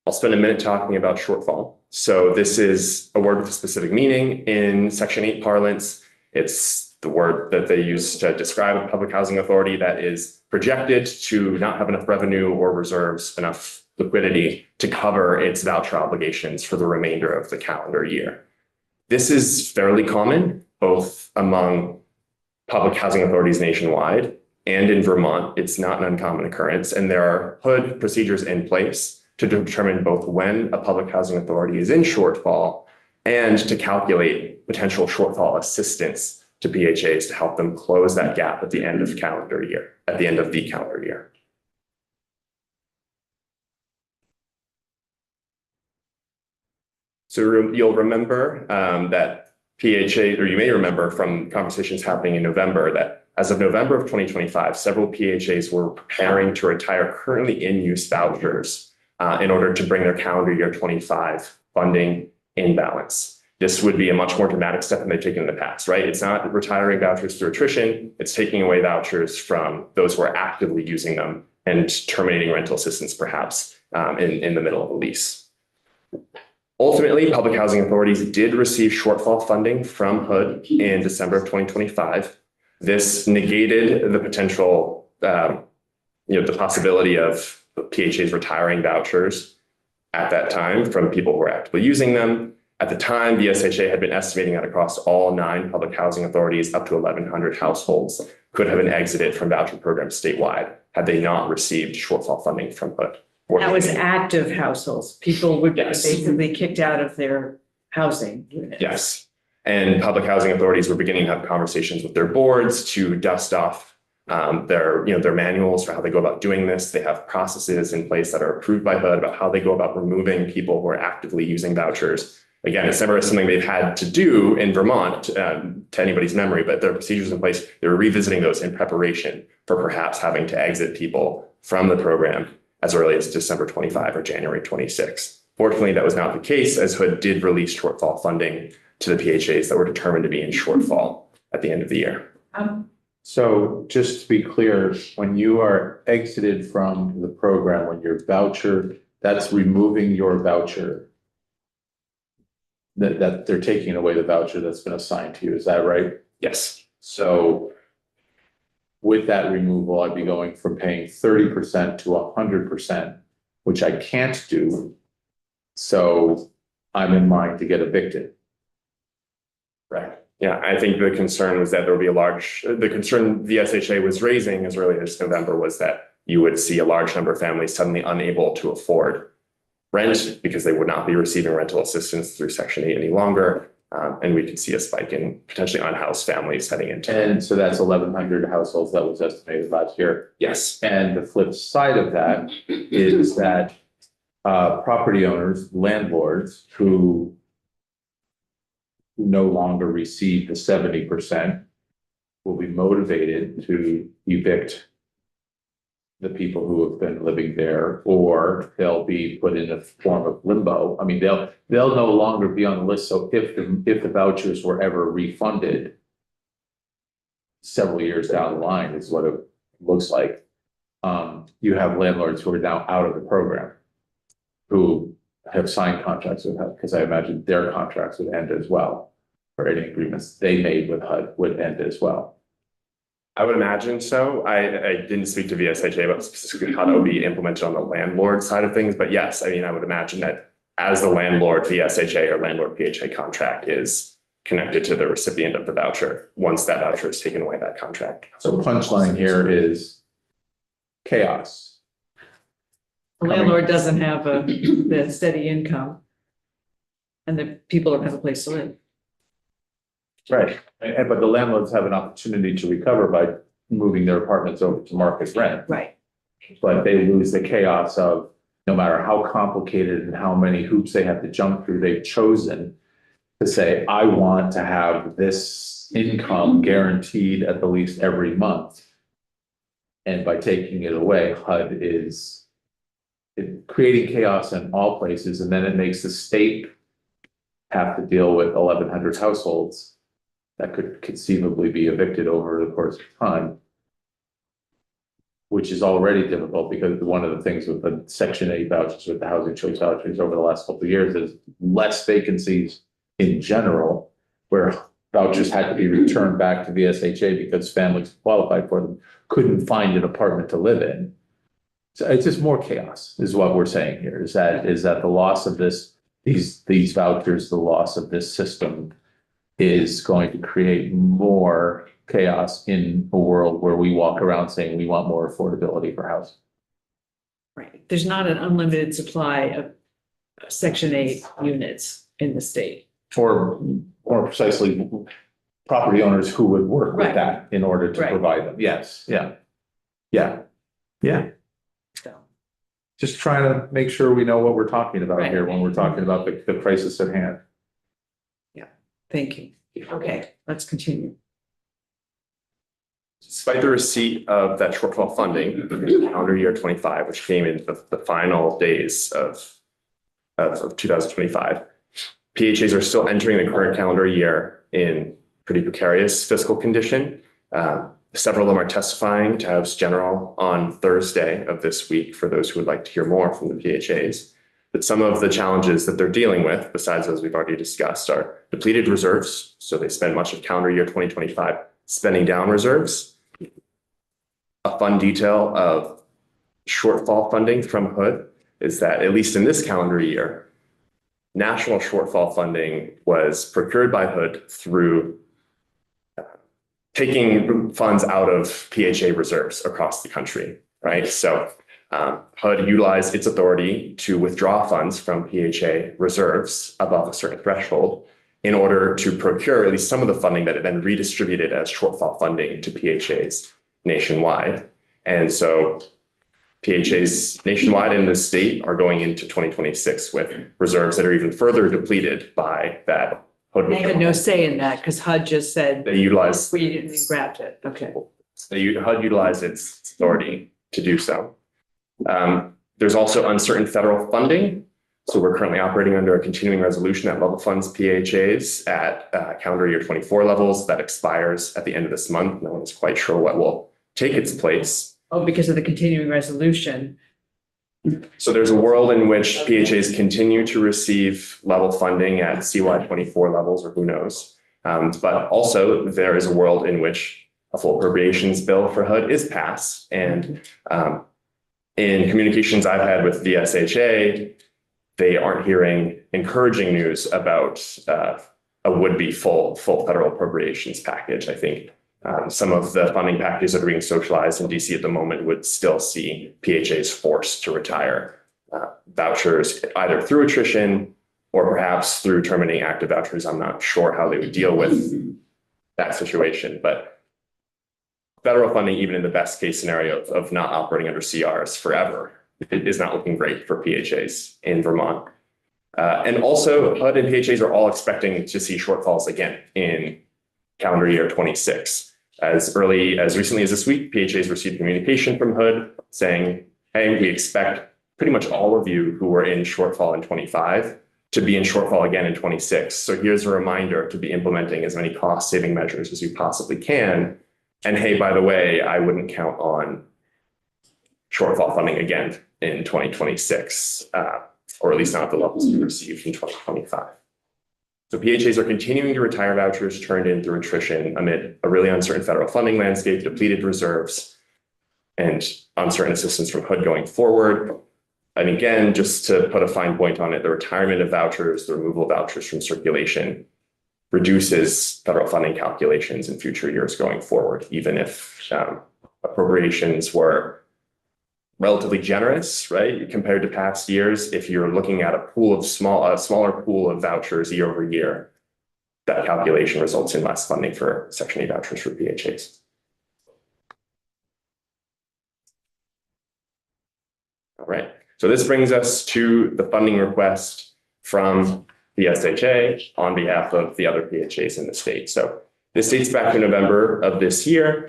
I'll spend a minute talking about shortfall. So this is a word with a specific meaning in Section 8 parlance. It's the word that they use to describe a public housing authority that is projected to not have enough revenue or reserves, enough liquidity to cover its voucher obligations for the remainder of the calendar year. This is fairly common, both among public housing authorities nationwide and in Vermont. It's not an uncommon occurrence, and there are HUD procedures in place to determine both when a public housing authority is in shortfall and to calculate potential shortfall assistance to PHAs to help them close that gap at the end of the calendar year. So you'll remember that PHA, or you may remember from conversations happening in November, that as of November of 2025, several PHAs were preparing to retire currently in use vouchers in order to bring their calendar year 25 funding in balance. This would be a much more dramatic step than they've taken in the past, right? It's not retiring vouchers through attrition. It's taking away vouchers from those who are actively using them and terminating rental assistance, perhaps in the middle of a lease. Ultimately, public housing authorities did receive shortfall funding from HUD in December of 2025. This negated the potential, the possibility of PHAs retiring vouchers at that time from people who were actively using them. At the time, the SHA had been estimating that across all 9 public housing authorities, up to 1,100 households could have been exited from voucher programs statewide had they not received shortfall funding from HUD. That was active households. People would be Yes. basically kicked out of their housing unit. Yes. And public housing authorities were beginning to have conversations with their boards to dust off their manuals for how they go about doing this. They have processes in place that are approved by HUD about how they go about removing people who are actively using vouchers. Again, it's never something they've had to do in Vermont to anybody's memory, but there are procedures in place. They were revisiting those in preparation for perhaps having to exit people from the program as early as December 25 or January 26. Fortunately, that was not the case, as HUD did release shortfall funding to the PHAs that were determined to be in shortfall at the end of the year. So just to be clear, when you are exited from the program, when your voucher, that's removing your voucher. That they're taking away the voucher that's been assigned to you, is that right? Yes. So with that removal, I'd be going from paying 30% to 100%, which I can't do. So I'm in line to get evicted. Right. Yeah, I think the concern was that there would be the concern the SHA was raising as early as November was that you would see a large number of families suddenly unable to afford rent because they would not be receiving rental assistance through Section 8 any longer. And we could see a spike in potentially unhoused families heading into. And so that's 1,100 households that was estimated last year. Yes. And the flip side of that is that property owners, landlords who no longer receive the 70% will be motivated to evict the people who have been living there, or they'll be put in a form of limbo. I mean, they'll no longer be on the list. So if the vouchers were ever refunded several years down the line, is what it looks like. You have landlords who are now out of the program, who have signed contracts with HUD, because I imagine their contracts would end as well, or any agreements they made with HUD would end as well. I would imagine so. I didn't speak to VSHA about specifically how that would be implemented on the landlord side of things, but yes, I mean, I would imagine that as the landlord, VSHA or landlord PHA contract is connected to the recipient of the voucher. Once that voucher is taken away, that contract. So punchline here is chaos. The landlord doesn't have the steady income. And the people don't have a place to live. Right, but the landlords have an opportunity to recover by moving their apartments over to market rent. Right. But they lose the chaos of, no matter how complicated and how many hoops they have to jump through, they've chosen to say, I want to have this income guaranteed at the least every month. And by taking it away, HUD is creating chaos in all places, and then it makes the state have to deal with 1,100 households that could conceivably be evicted over the course of time, which is already difficult, because one of the things with the Section 8 vouchers, with the housing choice vouchers over the last couple of years, is less vacancies in general, where vouchers had to be returned back to the SHA because families qualified for them couldn't find an apartment to live in. So it's just more chaos, is what we're saying here, is that the loss of these vouchers, the loss of this system, is going to create more chaos in a world where we walk around saying we want more affordability for housing. Right. There's not an unlimited supply of Section 8 units in the state. Or more precisely, property owners who would work with Right. that in order to Right. provide them. Yes, yeah. So, Just trying to make sure we know what we're talking about Right. here when we're talking about the crisis at hand. thank you. Okay, let's continue. Despite the receipt of that shortfall funding, calendar year 25, which came in the final days of 2025, PHAs are still entering the current calendar year in pretty precarious fiscal condition. Several of them are testifying to House General on Thursday of this week, for those who would like to hear more from the PHAs. But some of the challenges that they're dealing with, besides those we've already discussed, are depleted reserves. So they spend much of calendar year 2025 spending down reserves. A fun detail of shortfall funding from HUD is that, at least in this calendar year, national shortfall funding was procured by HUD through taking funds out of PHA reserves across the country. right? So HUD utilized its authority to withdraw funds from PHA reserves above a certain threshold in order to procure at least some of the funding that it then redistributed as shortfall funding to PHAs nationwide. And so PHAs nationwide in the state are going into 2026 with reserves that are even further depleted by that HUD They had withdrawal. no say in that because HUD just said, They utilized, we didn't grabbed it. Okay. HUD utilized its authority to do so. There's also uncertain federal funding. So we're currently operating under a continuing resolution that level funds PHAs at calendar year 24 levels that expires at the end of this month. No one's quite sure what will take its place. Oh, because of the continuing resolution. So there's a world in which PHAs continue to receive level funding at CY 24 levels, or who knows. But also there is a world in which a full appropriations bill for HUD is passed. And in communications I've had with VSHA, they aren't hearing encouraging news about a would-be full federal appropriations package. I think some of the funding packages that are being socialized in DC at the moment would still see PHAs forced to retire vouchers either through attrition or perhaps through terminating active vouchers. I'm not sure how they would deal with that situation, but federal funding, even in the best case scenario of not operating under CRs forever, it is not looking great for PHAs in Vermont. And also HUD and PHAs are all expecting to see shortfalls again in calendar year 26. As recently as this week, PHAs received communication from HUD saying, hey, we expect pretty much all of you who were in shortfall in 25 to be in shortfall again in 26. So here's a reminder to be implementing as many cost saving measures as you possibly can. And hey, by the way, I wouldn't count on shortfall funding again in 2026, or at least not at the levels we received in 2025. So PHAs are continuing to retire vouchers turned in through attrition amid a really uncertain federal funding landscape, depleted reserves, and uncertain assistance from HUD going forward. And again, just to put a fine point on it, the retirement of vouchers, the removal of vouchers from circulation reduces federal funding calculations in future years going forward, even if appropriations were relatively generous, right? Compared to past years, if you're looking at a smaller pool of vouchers year over year, that calculation results in less funding for Section 8 vouchers for PHAs. All right, so this brings us to the funding request from the SHA on behalf of the other PHAs in the state. So this dates back to November of this year.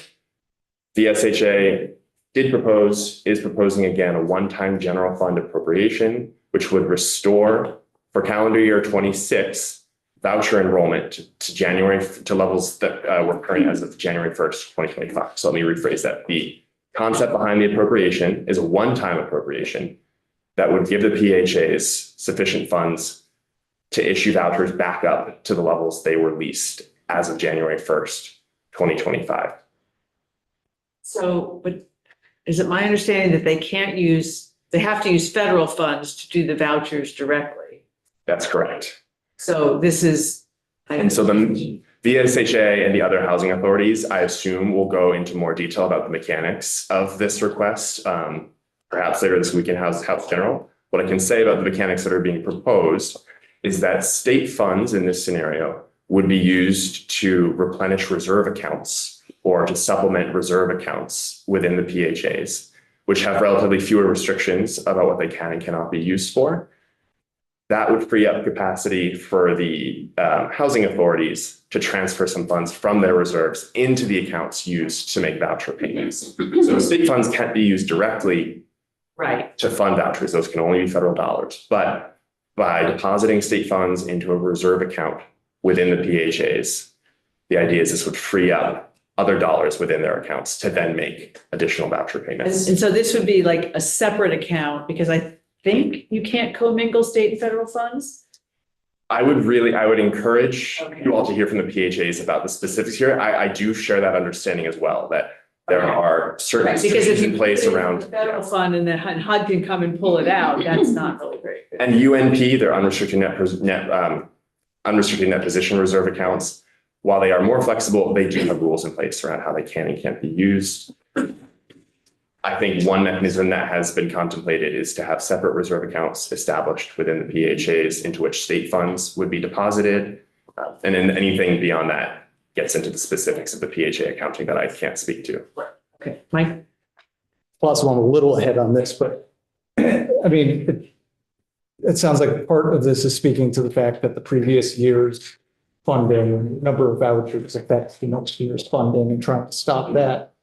The SHA is proposing again a one-time general fund appropriation, which would restore for calendar year 26 voucher enrollment to levels that were current as of January 1st, 2025. So let me rephrase that. The concept behind the appropriation is a one-time appropriation that would give the PHAs sufficient funds to issue vouchers back up to the levels they were leased as of January 1st, 2025. So, but is it my understanding that they have to use federal funds to do the vouchers directly? That's correct. So this is. And so the VSHA and the other housing authorities, I assume, will go into more detail about the mechanics of this request, perhaps later this week in House General. What I can say about the mechanics that are being proposed is that state funds in this scenario would be used to replenish reserve accounts or to supplement reserve accounts within the PHAs, which have relatively fewer restrictions about what they can and cannot be used for. That would free up capacity for the housing authorities to transfer some funds from their reserves into the accounts used to make voucher payments. So state funds can't be used directly to fund vouchers. Those can only be federal dollars. But by depositing state funds into a reserve account within the PHAs, the idea is this would free up other dollars within their accounts to then make additional voucher payments. And so this would be like a separate account because I think you can't commingle state and federal funds. I would encourage you all to hear from the PHAs about the specifics here. I do share that understanding as well, that there are certain restrictions in place around the federal fund and then HUD can come and pull it out. That's not really great. And UNP, their unrestricted net position reserve accounts, while they are more flexible, they do have rules in place around how they can and can't be used. I think one mechanism that has been contemplated is to have separate reserve accounts established within the PHAs into which state funds would be deposited. And then anything beyond that gets into the specifics of the PHA accounting that I can't speak to. Okay, Mike? Possible I'm a little ahead on this, but I mean, it sounds like part of this is speaking to the fact that the previous year's funding, number of vouchers affects the next year's funding and trying to stop that.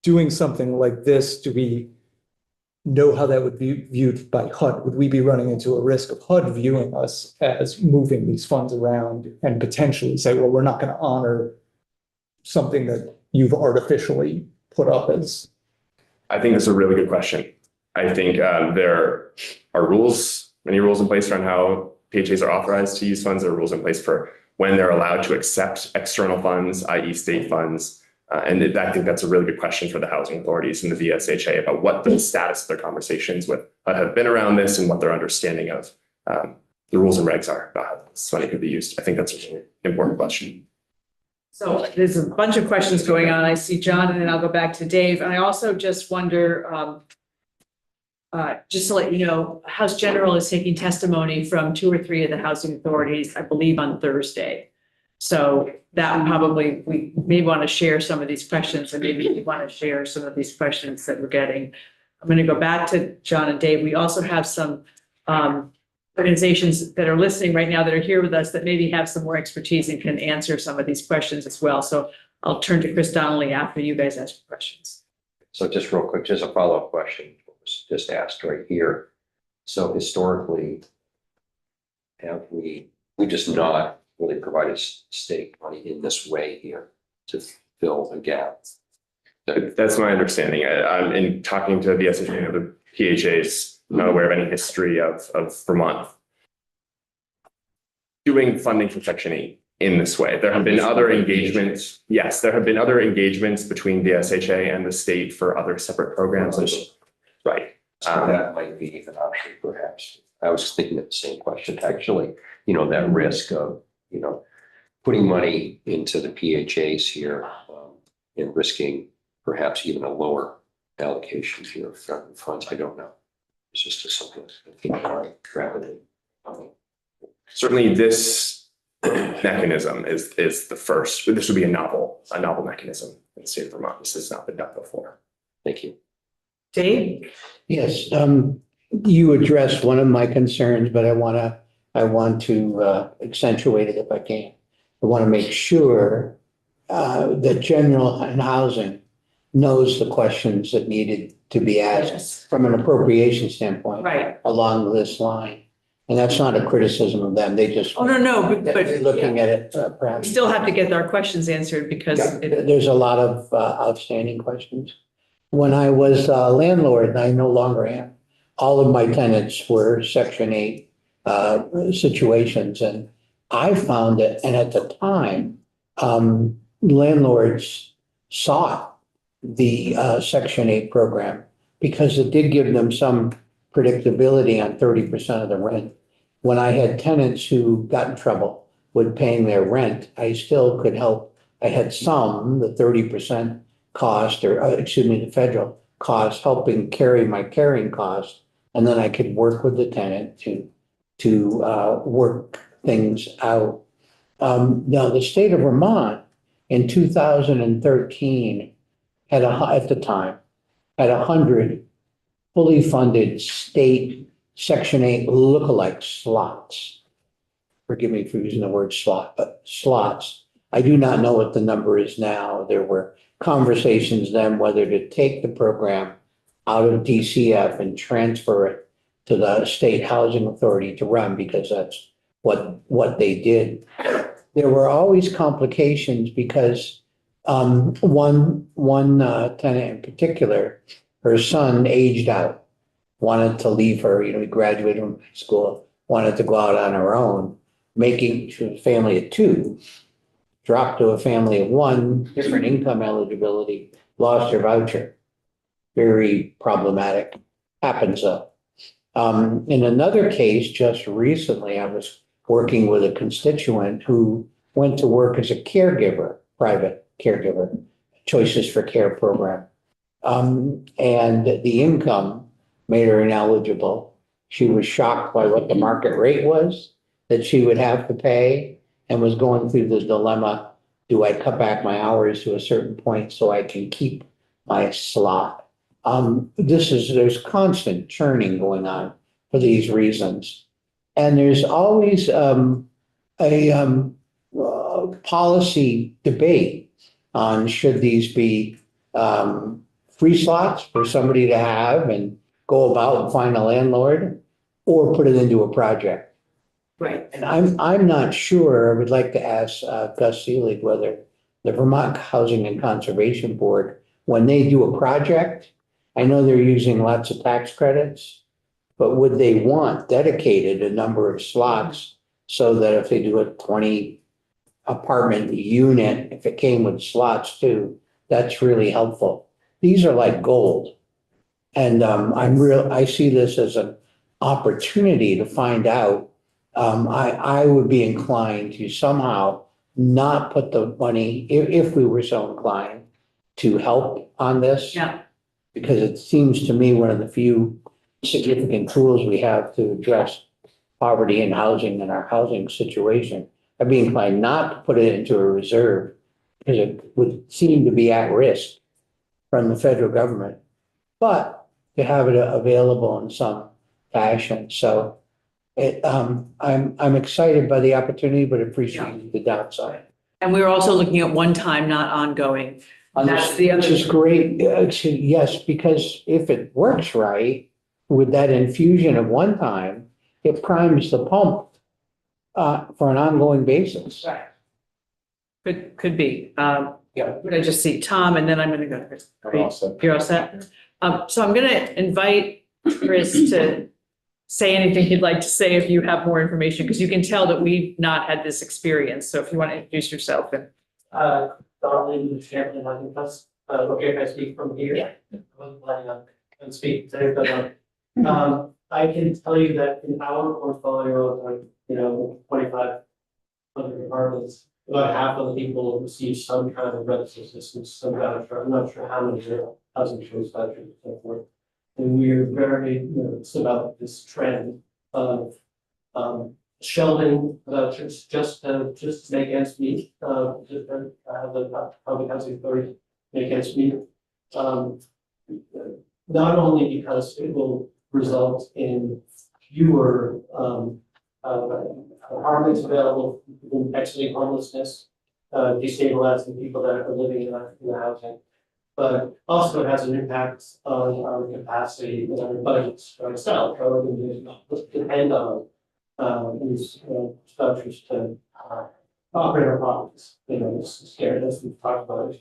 Doing something like this, do we know how that would be viewed by HUD? Would we be running into a risk of HUD viewing us as moving these funds around and potentially say, well, we're not going to honor something that you've artificially put up as? I think that's a really good question. I think there are rules, many rules in place around how PHAs are authorized to use funds. There are rules in place for when they're allowed to accept external funds, i.e. state funds. And I think that's a really good question for the housing authorities and the VSHA about what the status of their conversations with HUD have been around this and what their understanding of the rules and regs are about how this money could be used. I think that's a really important question. So there's a bunch of questions going on. I see John, and then I'll go back to Dave. And I also just wonder, just to let you know, House General is taking testimony from 2 or 3 of the housing authorities, I believe, on Thursday. So that probably, we may want to share some of these questions, and maybe we want to share some of these questions that we're getting. I'm going to go back to John and Dave. We also have some organizations that are listening right now that are here with us that maybe have some more expertise and can answer some of these questions as well. So I'll turn to Chris Donnelly after you guys ask questions. So just real quick, just a follow-up question was just asked right here. So historically, have we just not really provided state money in this way here to fill a gap? That's my understanding. I'm in talking to the SHA and the PHAs, not aware of any history of Vermont doing funding for Section 8 in this way. There have been other engagements. Yes, there have been other engagements between the SHA and the state for other separate programs. Right. So that might be an option, perhaps. I was thinking of the same question, actually, you know, that risk of, you know, putting money into the PHAs here and risking perhaps even a lower allocation here from funds. I don't know. It's just something that came to mind rapidly. Certainly this mechanism is the first. This would be a novel mechanism in the state of Vermont. This has not been done before. Thank you. Dave? Yes, you addressed one of my concerns, but I want to accentuate it if I can. I want to make sure that general and housing knows the questions that needed to be asked Yes. from an appropriation standpoint. Right. Along this line. And that's not a criticism of them. They just. Oh, no, but They're looking at it we perhaps. still have to get our questions answered because There's a lot of outstanding questions. When I was a landlord, and I no longer am, all of my tenants were Section 8 situations. And I found it, and at the time, landlords sought the Section 8 program because it did give them some predictability on 30% of the rent. When I had tenants who got in trouble with paying their rent, I still could help. I had some, the 30% cost, or the federal cost, helping carry my carrying cost. And then I could work with the tenant to work things out. Now, the state of Vermont in 2013 had at the time, had 100 fully funded state Section 8 lookalike slots. Forgive me for using the word slot, but slots. I do not know what the number is now. There were conversations then whether to take the program out of DCF and transfer it to the state housing authority to run, because that's what they did. There were always complications because one tenant in particular, her son aged out, wanted to leave her, he graduated from high school, wanted to go out on her own, she was a family of 2, dropped to a family of 1, different income eligibility, lost her voucher. Very problematic. Happens though. In another case, just recently, I was working with a constituent who went to work as a caregiver, private caregiver, Choices for Care program. And the income made her ineligible. She was shocked by what the market rate was that she would have to pay and was going through the dilemma. Do I cut back my hours to a certain point so I can keep my slot? There's constant churning going on for these reasons. And there's always a policy debate on should these be free slots for somebody to have and go about and find a landlord, or put it into a project. Right. And I'm not sure, I would like to ask Gus Seelig whether the Vermont Housing and Conservation Board, when they do a project, I know they're using lots of tax credits, but would they want dedicated a number of slots so that if they do a 20 apartment unit, if it came with slots too, that's really helpful. These are like gold. And I see this as an opportunity to find out. I would be inclined to somehow not put the money, if we were so inclined, to help on this. Yeah. Because it seems to me one of the few significant tools we have to address poverty in housing and our housing situation. I'd be inclined not to put it into a reserve because it would seem to be at risk from the federal government, but to have it available in some fashion. So I'm excited by the opportunity, but appreciate the downside. And we were also looking at one time, not ongoing. That's the other. Which is great. Yes, because if it works right, with that infusion of one time, it primes the pump for an ongoing basis. Right. Could be. Yeah. Would I just see Tom and then I'm gonna go to Chris. I'm all set. You're all set? So I'm gonna invite Chris to say anything he'd like to say if you have more information, because you can tell that we've not had this experience. So if you want to introduce yourself and. Darlene, the chairman, I think that's, okay, if I speak from here. Yeah. I wasn't planning on speaking today, but, I can tell you that in our portfolio of like, 2,500 apartments, about half of the people receive some kind of rental assistance, some voucher. I'm not sure how many are housing choice vouchers and so forth. And we're very nervous about this trend of, shelving vouchers just to make ends meet, just to have the public housing authority make ends meet. Not only because it will result in fewer apartments available in exiting homelessness, destabilizing people that are living in the housing, but also it has an impact on our capacity and our budgets for ourselves. Our organization depend on these structures to operate our properties. It's scary, as we've talked about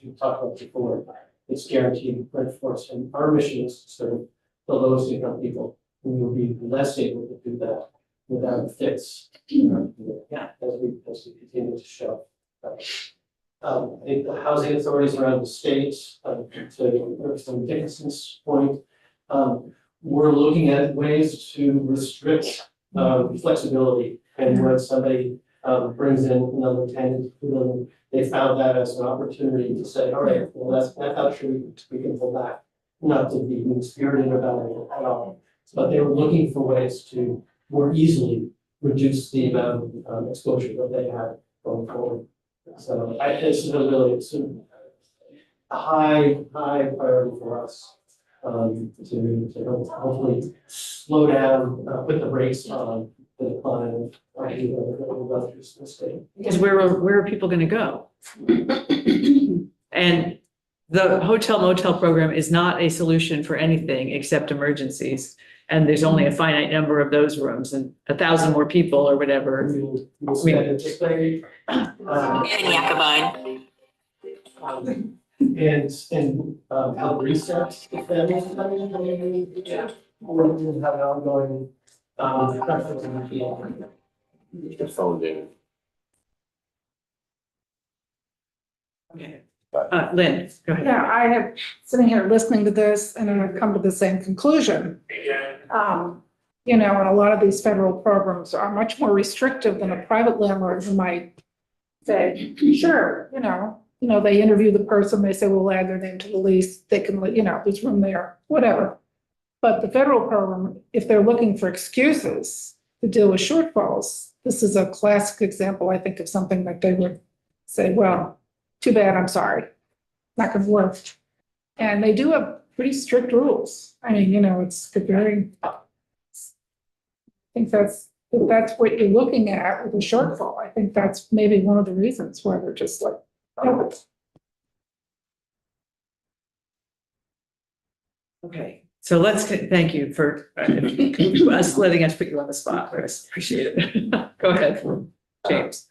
before. It's guaranteed rent force, and our mission is to serve the lowest income people who will be less able to do that without fits. As we continue to show. I think the housing authorities around the state, to Representative Dickinson's point, we're looking at ways to restrict flexibility. And when somebody brings in another tenant, they found that as an opportunity to say, all right, well, that's not true, we can pull back. Not to be mean-spirited about it at all, but they were looking for ways to more easily reduce the amount of exposure that they had going forward. So it's a high priority for us to hopefully slow down, put the brakes on the decline of investors in the state. Because where are people gonna go? And the hotel motel program is not a solution for anything except emergencies. And there's only a finite number of those rooms, and 1,000 more people or whatever. We'll spend it this way. And help research the families. We'll have an ongoing preference in the field. Your phone didn't. Okay. Lynn, go ahead. Yeah, I have, sitting here listening to this, and I've come to the same conclusion. And a lot of these federal programs are much more restrictive than a private landlord who might say, sure, they interview the person, they say, we'll add their name to the lease, they can, there's room there, whatever. But the federal program, if they're looking for excuses to deal with shortfalls, this is a classic example, I think, of something that they would say, well, too bad, I'm sorry, not gonna work. And they do have pretty strict rules. I mean, it's very, I think if that's what you're looking at with a shortfall, I think that's maybe one of the reasons why they're just like, oh. Okay, so thank you for us letting us put you on the spot, Chris. Appreciate it. Go ahead, James.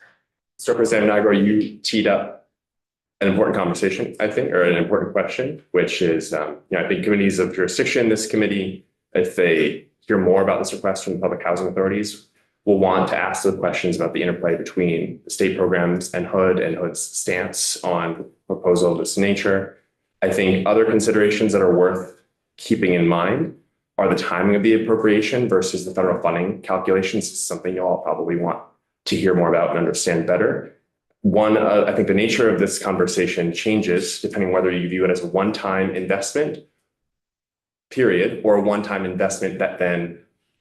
So Representative Nigro, you teed up an important conversation, I think, or an important question, which is, I think committees of jurisdiction, this committee, if they hear more about this request from the public housing authorities, will want to ask the questions about the interplay between the state programs and HUD's stance on proposal of this nature. I think other considerations that are worth keeping in mind are the timing of the appropriation versus the federal funding calculations. This is something you all probably want to hear more about and understand better. One, I think the nature of this conversation changes depending whether you view it as a one-time investment, period, or a one-time investment that then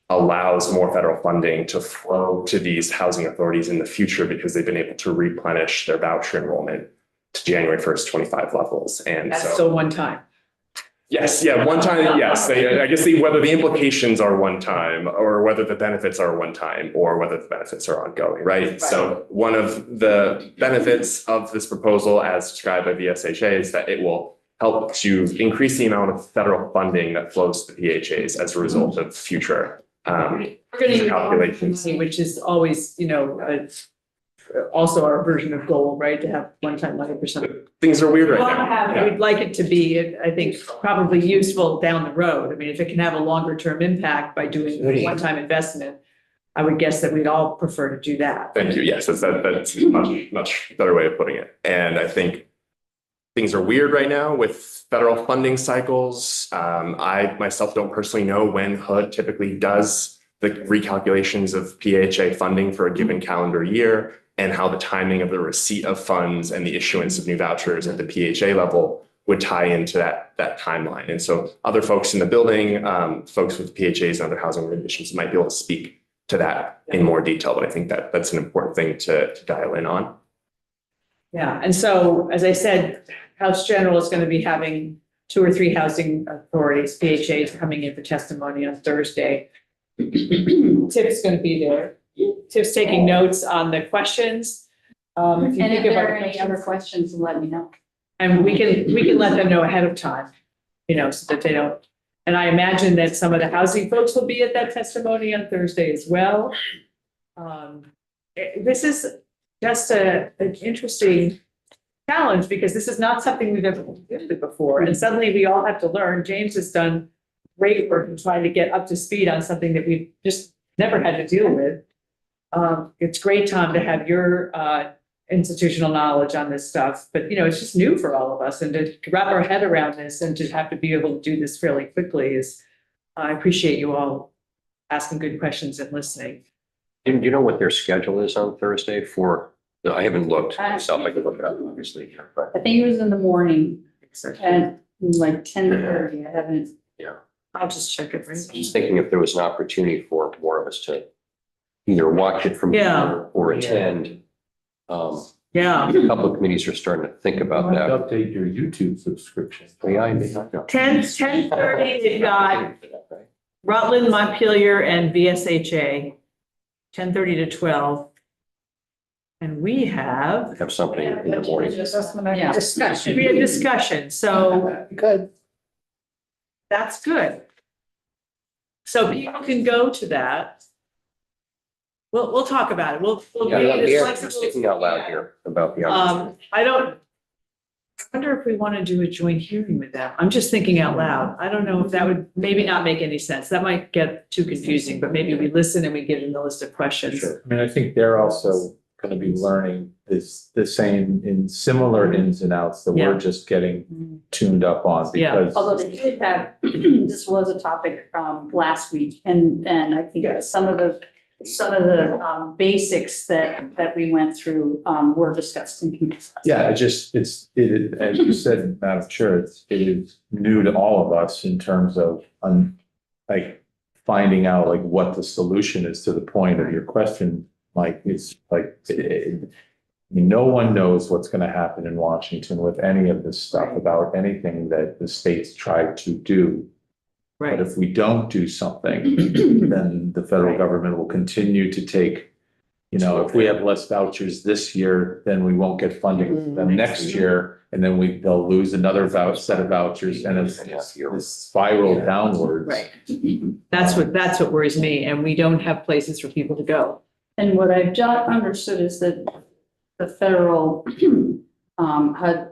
allows more federal funding to flow to these housing authorities in the future because they've been able to replenish their voucher enrollment to January 1st, 25 levels. And That's so still one time. yes, yeah, one time, yes. I guess whether the implications are one time or whether the benefits are one time or whether the benefits are ongoing, right? So one of the benefits of this proposal as described by VSHA is that it will help to increase the amount of federal funding that flows to the PHAs as a result of future We're going to use calculations. which is always, also our version of goal, right? To have one-time money for something. Things are weird right Want to now. have, Yeah. we'd like it to be, I think, probably useful down the road. I mean, if it can have a longer term impact by doing a one-time investment, I would guess that we'd all prefer to do that. Thank you. Yes, that's a much better way of putting it. And I think things are weird right now with federal funding cycles. I myself don't personally know when HUD typically does the recalculations of PHA funding for a given calendar year and how the timing of the receipt of funds and the issuance of new vouchers at the PHA level would tie into that timeline. And so other folks in the building, folks with PHAs and other housing organizations might be able to speak to that in more detail, but I think that's an important thing to dial in on. Yeah, and so, as I said, House General is going to be having 2 or 3 housing authorities, PHAs, coming in for testimony on Thursday. Tiff's going to be there. Tiff's taking notes on the questions. If you And if think there about are any other questions, let me know. and we can let them know ahead of time, so that they don't. And I imagine that some of the housing folks will be at that testimony on Thursday as well. This is just an interesting challenge because this is not something we've ever did before. And suddenly we all have to learn. James has done great work in trying to get up to speed on something that we've just never had to deal with. It's great, Tom, to have your institutional knowledge on this stuff, but it's just new for all of us, and to wrap our head around this and to have to be able to do this fairly quickly is, I appreciate you all asking good questions and listening. Do you know what their schedule is on Thursday for, I haven't looked myself, I could look it up obviously, but I think it was in the morning at like 10:30. I haven't. yeah. I'll just check it. I'm just thinking if there was an opportunity for more of us to either watch it from Yeah. here or attend. Yeah, A couple of committees are starting to think about that. Update your YouTube subscription. Yeah, I may not know. 10:30, they've got Rutland, Montpelier, and VSHA, 10:30 to 12. And we have Have something in the morning. Yeah, discussion. discussion, so Good. that's good. So people can go to that. We'll talk about it. We'll Yeah, be I'm as here, flexible. just thinking out loud here about the opportunity. I wonder if we want to do a joint hearing with them. I'm just thinking out loud. I don't know if that would maybe not make any sense. That might get too confusing, but maybe we listen and we give them the list of questions. Sure. I mean, I think they're also going to be learning the same in similar ins and outs that Yeah. we're just getting tuned up on Yeah. because. Although they did have, this was a topic last week, and I think some of the some of the basics that we went through were discussed in committee. Yeah, as you said, Madam Chair, it is new to all of us in terms of, like, finding out like what the solution is to the point of your question, Mike. It's like, no one knows what's going to happen in Washington with any of this stuff about anything that the states try to do. But Right. if we don't do something, then the federal Right. government will continue to take, if we have less vouchers this year, then we won't get funding for them next year. And then they'll lose another set of vouchers, and it's spiral downwards. Right. That's what worries me. And we don't have places for people to go. And what I've just understood is that the federal HUD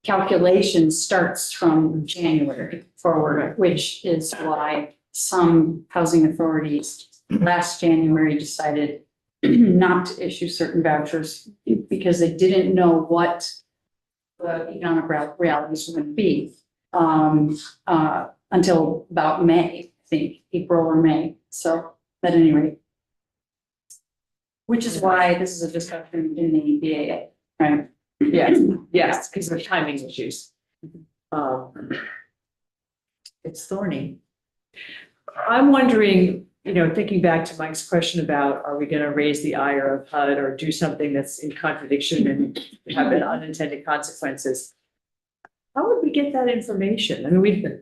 calculation starts from January forward, which is why some housing authorities last January decided not to issue certain vouchers because they didn't know what the economic realities were going to be until about May, I think, April or May. So at any rate. Which is why this is a discussion in the BAA, right? Yes, because of timing issues. It's thorny. I'm wondering, thinking back to Mike's question about, are we going to raise the ire of HUD or do something that's in contradiction and have unintended consequences? How would we get that information? I mean,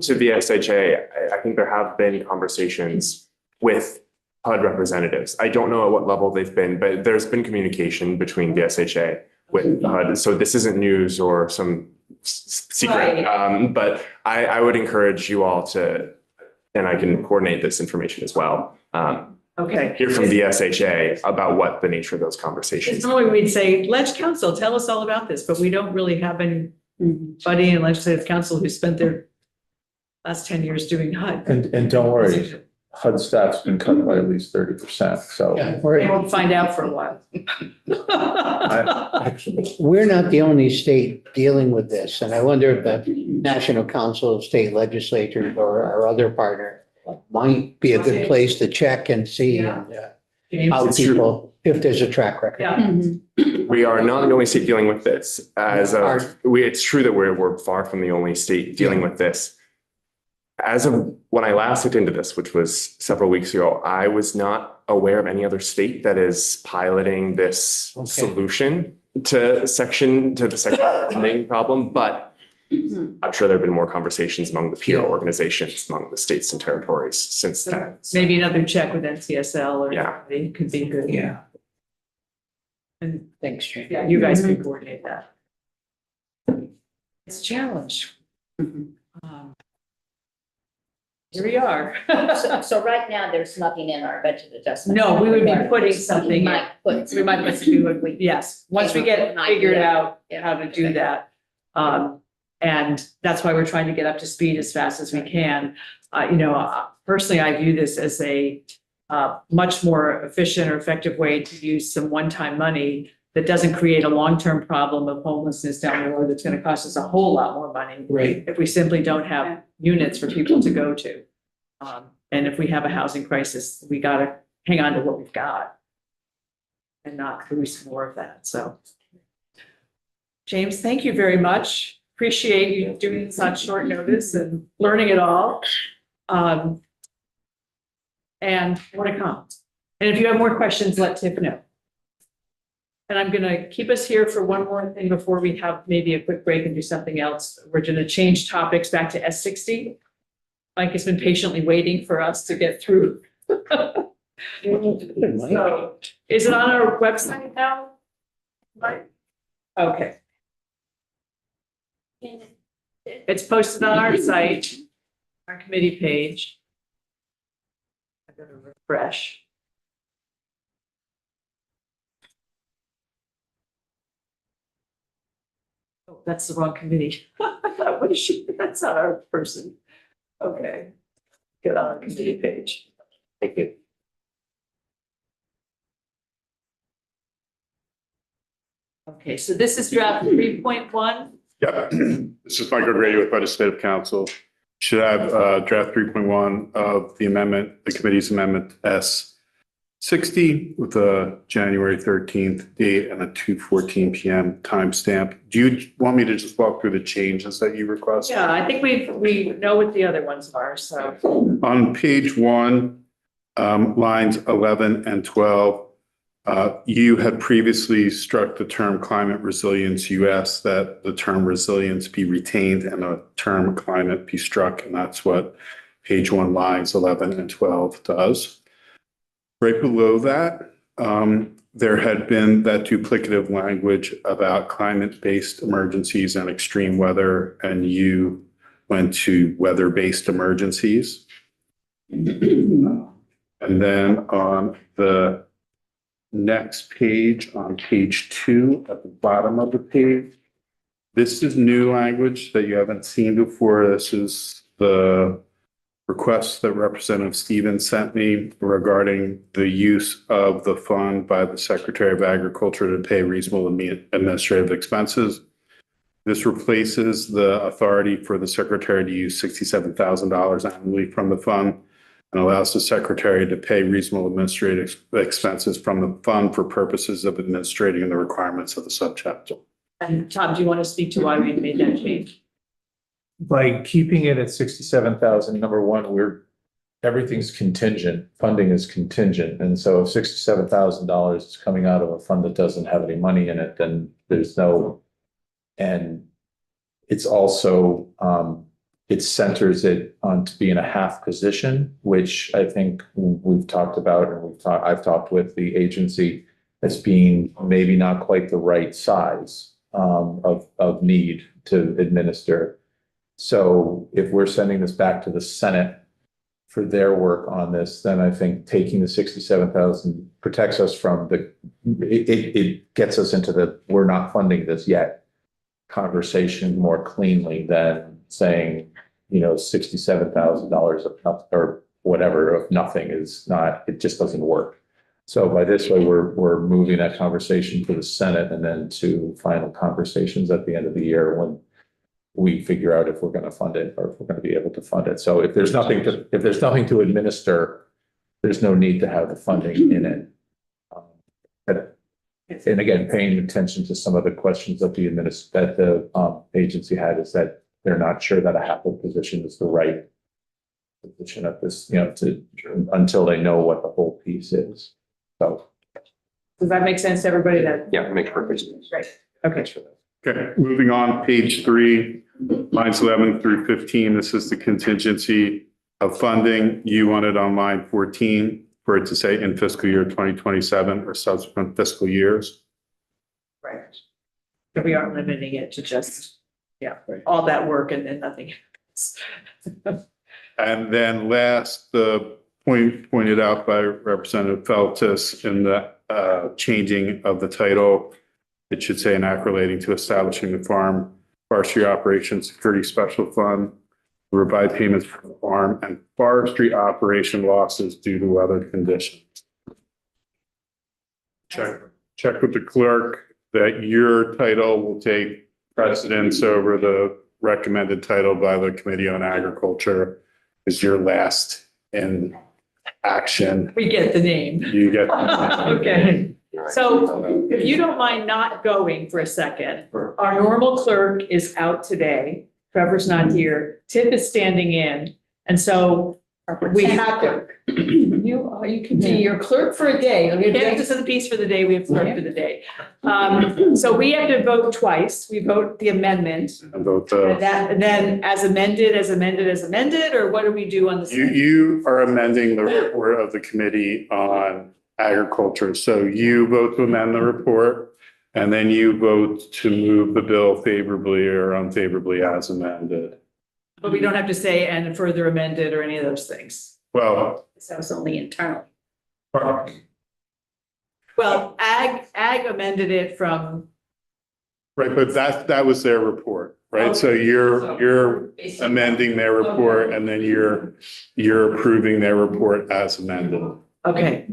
To the SHA, I think there have been conversations with HUD representatives. I don't know at what level they've been, but there's been communication between the SHA with HUD. So this isn't news or some secret. Right. But I would encourage you all to, and I can coordinate this information as well. okay. Hear from the SHA about what the nature of those conversations. Normally we'd say, Ledge Council, tell us all about this, but we don't really have anybody in legislative council who spent their last 10 years doing HUD. And don't worry, HUD staff's been cut by at least 30%, so. Yeah, They we're, won't find out for a while. Actually, we're not the only state dealing with this, and I wonder if the National Council of State Legislatures or our other partner might be a good place to check and see how It's true. people, if there's a track record. Yeah. We are not the only state dealing with this. It's true that we're far from the only state dealing with this. As of when I last looked into this, which was several weeks ago, I was not aware of any other state that is piloting this solution to the section funding problem, but I'm sure there have been more conversations among the peer organizations, among the states and territories since then. Maybe another check with NCSL or Yeah. it could be good. Yeah. And Thanks, Jane. yeah, you guys can coordinate that. It's a challenge. Here we are. So right now, there's nothing in our budget adjustment. No, we would be putting something in. We might put. We might put some, yes, once we get figured out how to do that. And that's why we're trying to get up to speed as fast as we can. Personally, I view this as a much more efficient or effective way to use some one-time money that doesn't create a long-term problem of homelessness down the road that's going to cost us a whole lot more money. Right. If we simply don't have units for people to go to. And if we have a housing crisis, we got to hang on to what we've got and not lose more of that. So, James, thank you very much. Appreciate you doing this on short notice and learning it all. And more to come. And if you have more questions, let Tiff know. And I'm going to keep us here for one more thing before we have maybe a quick break and do something else. We're going to change topics back to S60. Mike has been patiently waiting for us to get through. So, is it on our website now? Mike? Okay. It's posted on our site, our committee page. I'm going to refresh. Oh, that's the wrong committee. I thought, what is she? That's not our person. Okay. Get on our committee page. Thank you. Okay, so this is draft 3.1. Yeah, this is Michael Grady with legislative council. should have draft 3.1 of the amendment, the committee's amendment S60 with a January 13th date and a 2:14 PM timestamp. Do you want me to just walk through the changes that you requested? Yeah, I think we know what the other ones are, so. On page 1, lines 11 and 12, you had previously struck the term climate resilience. You asked that the term resilience be retained and the term climate be struck, and that's what page 1, lines 11 and 12 does. Right below that, there had been that duplicative language about climate-based emergencies and extreme weather, and you went to weather-based emergencies. And then on the next page, on page 2, at the bottom of the page, this is new language that you haven't seen before. This is the request that Representative Stevens sent me regarding the use of the fund by the Secretary of Agriculture to pay reasonable administrative expenses. This replaces the authority for the Secretary to use $67,000 annually from the fund and allows the Secretary to pay reasonable administrative expenses from the fund for purposes of administrating the requirements of the subchapter. And Tom, do you want to speak to why we made that change? By keeping it at 67,000, number one, everything's contingent, funding is contingent. And so if $67,000 is coming out of a fund that doesn't have any money in it, then there's no, and it's also, it centers it on to be in a half position, which I think we've talked about, and I've talked with the agency as being maybe not quite the right size of need to administer. So if we're sending this back to the Senate for their work on this, then I think taking the 67,000 protects us from it gets us into the we're not funding this yet conversation more cleanly than saying, $67,000 of nothing or whatever of nothing is not, it just doesn't work. So by this way, we're moving that conversation to the Senate and then to final conversations at the end of the year when we figure out if we're going to fund it or if we're going to be able to fund it. So if there's nothing to administer, there's no need to have the funding in it. And again, paying attention to some of the questions that the agency had is that they're not sure that a HAPL position is the right position at this, until they know what the whole piece is. So. Does that make sense to everybody then? Yeah, it makes perfect sense. Right. Okay. Thanks for that. Okay, moving on, page 3, lines 11 through 15. This is the contingency of funding. You wanted on line 14 for it to say in fiscal year 2027 or subsequent fiscal years. Right. So we are limiting it to just, all that work and then nothing else. And then last, the point pointed out by Representative Feltus in the changing of the title, it should say an act relating to establishing the Forestry Operations Security Special Fund to provide payments for the farm and forestry operation losses due to weather conditions. Check with the clerk that your title will take precedence over the recommended title by the Committee on Agriculture is your last in action. We get the name. You get. Okay. So if you don't mind not going for a second, our normal clerk is out today. Trevor's not here. Tip is standing in. And so we have to, you can be your clerk for a day. We have justice of the peace for the day. We have clerk for the day. So we have to vote twice. We vote the amendment. And vote And then as amended, or what do we do on the? You are amending the report of the Committee on Agriculture. So you vote to amend the report and then you vote to move the bill favorably or unfavorably as amended. But we don't have to say and further amended or any of those things. Well, So it's only internal. Well, ag amended it from. right, but that was their report, right? So you're amending their report and then you're approving their report as amended. Okay,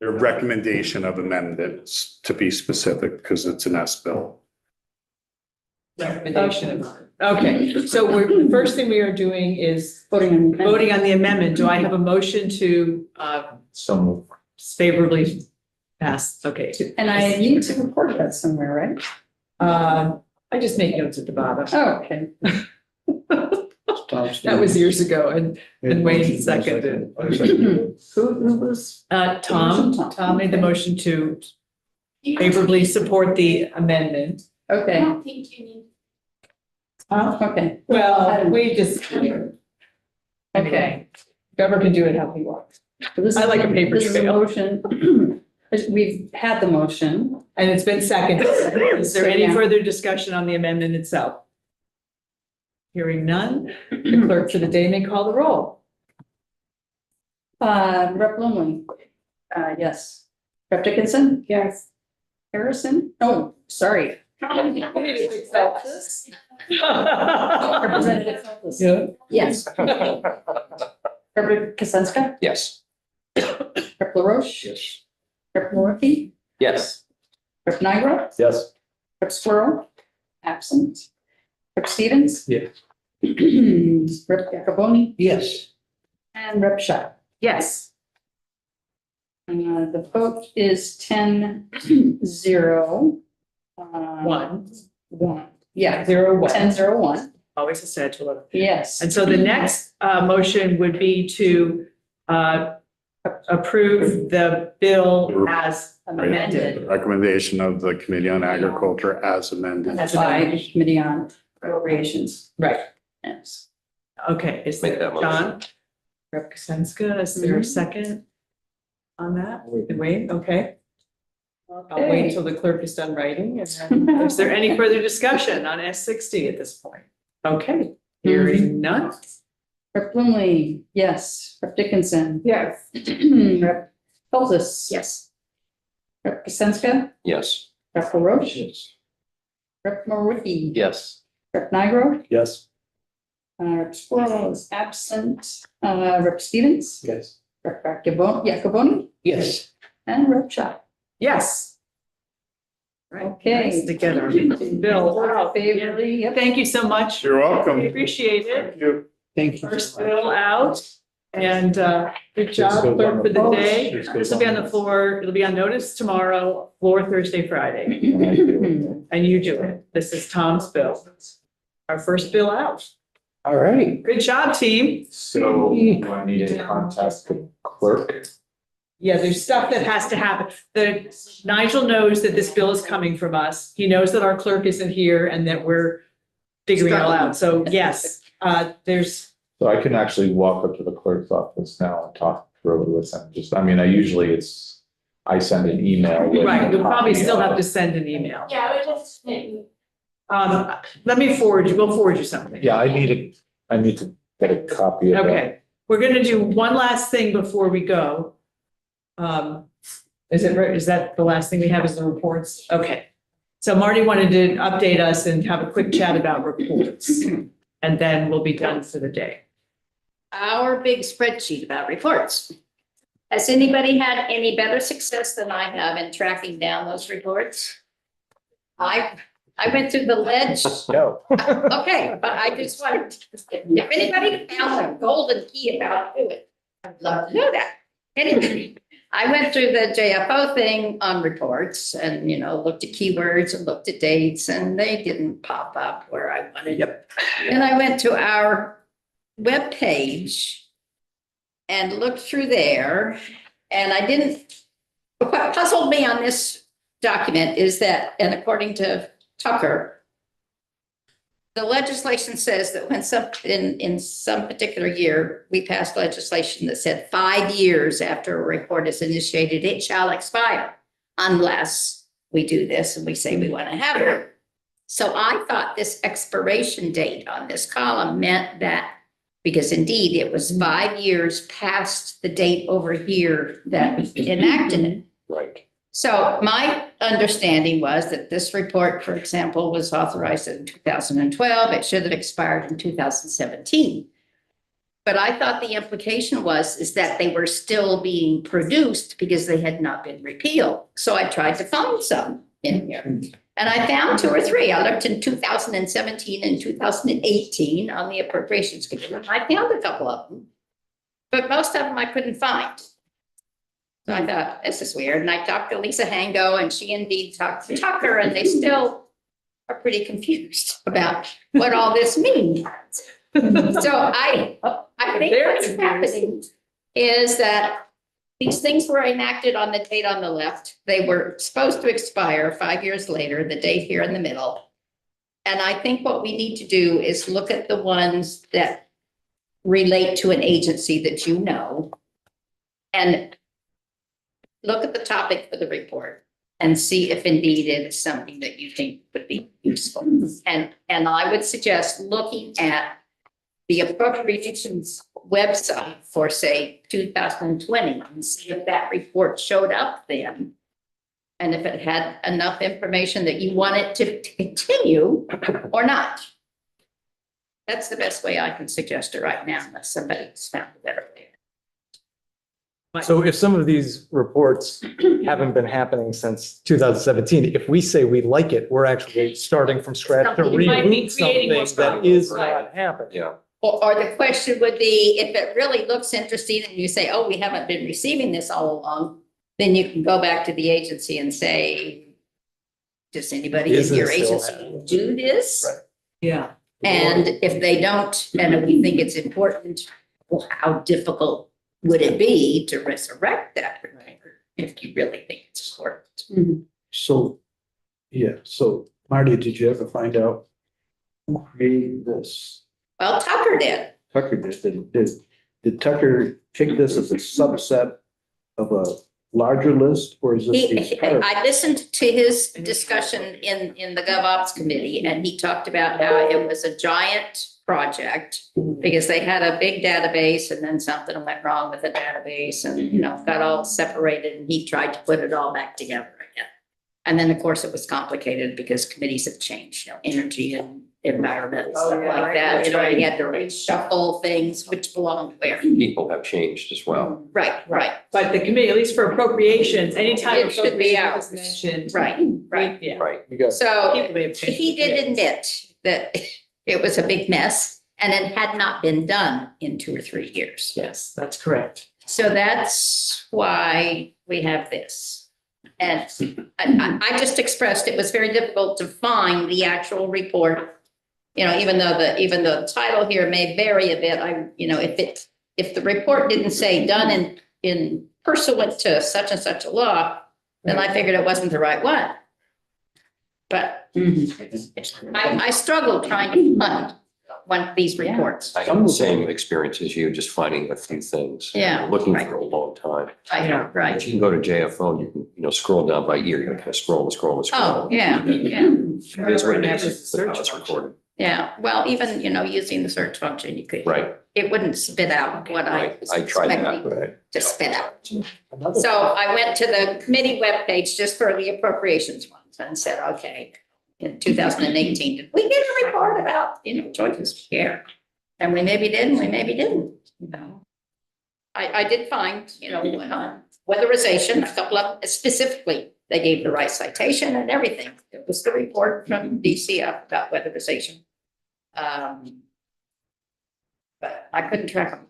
Their recommendation of amendments, to be specific, because it's an S bill. recommendation. Okay, so the first thing we are doing is Voting voting on the amendment. Do I have a motion to So favorably pass? Okay. And I need to report that somewhere, right? I just make notes at the bottom. Oh, okay. That was years ago, and Wayne seconded. Who was? Tom made the motion to favorably support the amendment. Okay, think you need. okay, Well, we just. okay. Whoever can do it how he wants. So this I is- like a paper This is a trail. motion. We've had the motion. And it's been seconded. Is there So, any yeah. further discussion on the amendment itself? Hearing none, the clerk for the day may call the roll. Rep. Lumley, yes. Rep. Dickinson, Yes. Harrison, oh, sorry. Representative Feltus. Yeah. Yes. Rep. Kasenska, Yes. Rep. LaRoche. Yes. Rep. Murphy, Yes. Rep. Nyro, Yes. Rep. Squirrel, absent. Rep. Stevens. Yeah. Rep. Yakaboni Yes. and Rep. Shaw. Yes. The vote is 10-0. One. Yeah, 0-1. 10-0-1. Always a schedule. Yes. And so the next motion would be to approve the bill as amended. Recommendation of the Committee on Agriculture as amended. As By amended. the Committee on Appropriations. Right. Yes. Okay, is Make there that motion. John? Rep. Kasenska, is there a second on that? Wait, okay. I'll wait until the clerk is done writing. And then, is there any further discussion on S60 at this point? Okay, hearing none. Rep. Plumley, yes. Rep. Dickinson. Yes. Rep. Feltus. Yes. Rep. Kasenska. Yes. Rep. LaRoche. Yes. Rep. Murphy. Yes. Rep. Nyro. Yes. Rep. Squirrel is absent. Rep. Stevens. Yes. Rep. Yakaboni. Yes. And Rep. Shaw. Yes. Right. Okay. Nice together. Bill, wow. Favorably, yep. Thank you so much. You're welcome. We appreciate it. Thank you. Thank you. First bill out. And good job, This goes clerk, on for the the post. day. This goes This will be on on the floor. It'll be on notice tomorrow, floor Thursday, Friday. And you do it. This is Tom's bill. Our first bill out. All right. Good job, team. So do I need to contact the clerk? Yeah, there's stuff that has to happen. Nigel knows that this bill is coming from us. He knows that our clerk isn't here and that we're figuring it all out. So yes, there's, So I can actually walk up to the clerk's office now and talk through it with them. Just, I mean, I send an email. with right, you'll a probably copy still of have it. to send an email. Yeah, I would just. Let me forward you, we'll forward you something. Yeah, I need to get a copy of it. Okay, we're gonna do one last thing before we go. Is that the last thing we have is the reports? Okay. So Marty wanted to update us and have a quick chat about reports. And then we'll be done for the day. Our big spreadsheet about reports. Has anybody had any better success than I have in tracking down those reports? I went through the ledge. No. Okay, but I just wanted, if anybody found a golden key about it, I'd love to know that. Anyway, I went through the JFO thing on reports and, looked at keywords and looked at dates and they didn't pop up where I wanted. Yep. And I went to our webpage and looked through there and what puzzled me on this document is that, and according to Tucker, the legislation says that when in some particular year, we passed legislation that said 5 years after a report is initiated, it shall expire unless we do this and we say we want to have it. So I thought this expiration date on this column meant that, because indeed it was 5 years past the date over here that enacted it. Right. So my understanding was that this report, for example, was authorized in 2012. It should have expired in 2017. But I thought the implication is that they were still being produced because they had not been repealed. So I tried to find some in here. And I found two or three. I looked in 2017 and 2018 on the Appropriations Committee. And I found a couple of them, but most of them I couldn't find. So I thought, this is weird. And I talked to Lisa Hango, and she indeed talked to Tucker, and they still are pretty confused about what all this means. So I think They're what's confused. happening is that these things were enacted on the date on the left. They were supposed to expire 5 years later, the date here in the middle. And I think what we need to do is look at the ones that relate to an agency that you know, and look at the topic for the report and see if indeed it is something that you think would be useful. And I would suggest looking at the Appropriations website for, say, 2020 and see if that report showed up then. And if it had enough information that you want it to continue or not. That's the best way I can suggest it right now, unless somebody's found a better way. So if some of these reports haven't been happening since 2017, if we say we like it, we're actually starting from scratch to Something you might be reboot creating more something that problems, is right. not happening. Yeah. Or the question would be, if it really looks interesting and you say, oh, we haven't been receiving this all along, then you can go back to the agency and say, does anybody Is in your it still agency happening? do this? Right. Yeah. And if they don't, and if we think it's important, well, how difficult would it be to resurrect that record if you really think it's important? So, yeah, so Marty, did you ever find out who created this? Well, Tucker did. Tucker did Tucker take this as a subset of a larger list, or is this the entire? I listened to his discussion in the GovOps committee, and he talked about how it was a giant project because they had a big database and then something went wrong with the database and, got all separated, and he tried to put it all back together again. And then, of course, it was complicated because committees have changed, energy and environment, and stuff like that. He had to reshuffle things, which belonged where. People have changed as well. Right. But the committee, at least for appropriations, anytime It should be appropriation out. is mentioned. Right. Yeah. Right. You got So People may have changed he did their admit that it was a big mess and it had not been done in 2 or 3 years. Yes, that's correct. So that's why we have this. And I just expressed it was very difficult to find the actual report. Even though the title here may vary a bit, if the report didn't say done in pursuant to such and such a law, then I figured it wasn't the right one. But I struggled trying to find one of these reports. I have the same experience as you, just finding a few things. Yeah, Looking right. for a long time. Right. If you can go to JFO, you can, scroll down by year, you can kind of scroll. Oh, yeah. It is what it Have a is, but now search it's function. recorded. Yeah, well, even, using the search function, you could. Right. It wouldn't spit out what I Right. was I tried that. expecting right. to spit out. Another- So I went to the committee webpage just for the appropriations ones and said, okay, in 2018, did we get a report about, choices of care? And we maybe did, and we maybe didn't, I did find, weatherization, a couple of, specifically, they gave the right citation and everything. It was the report from DCF about weatherization. But I couldn't track them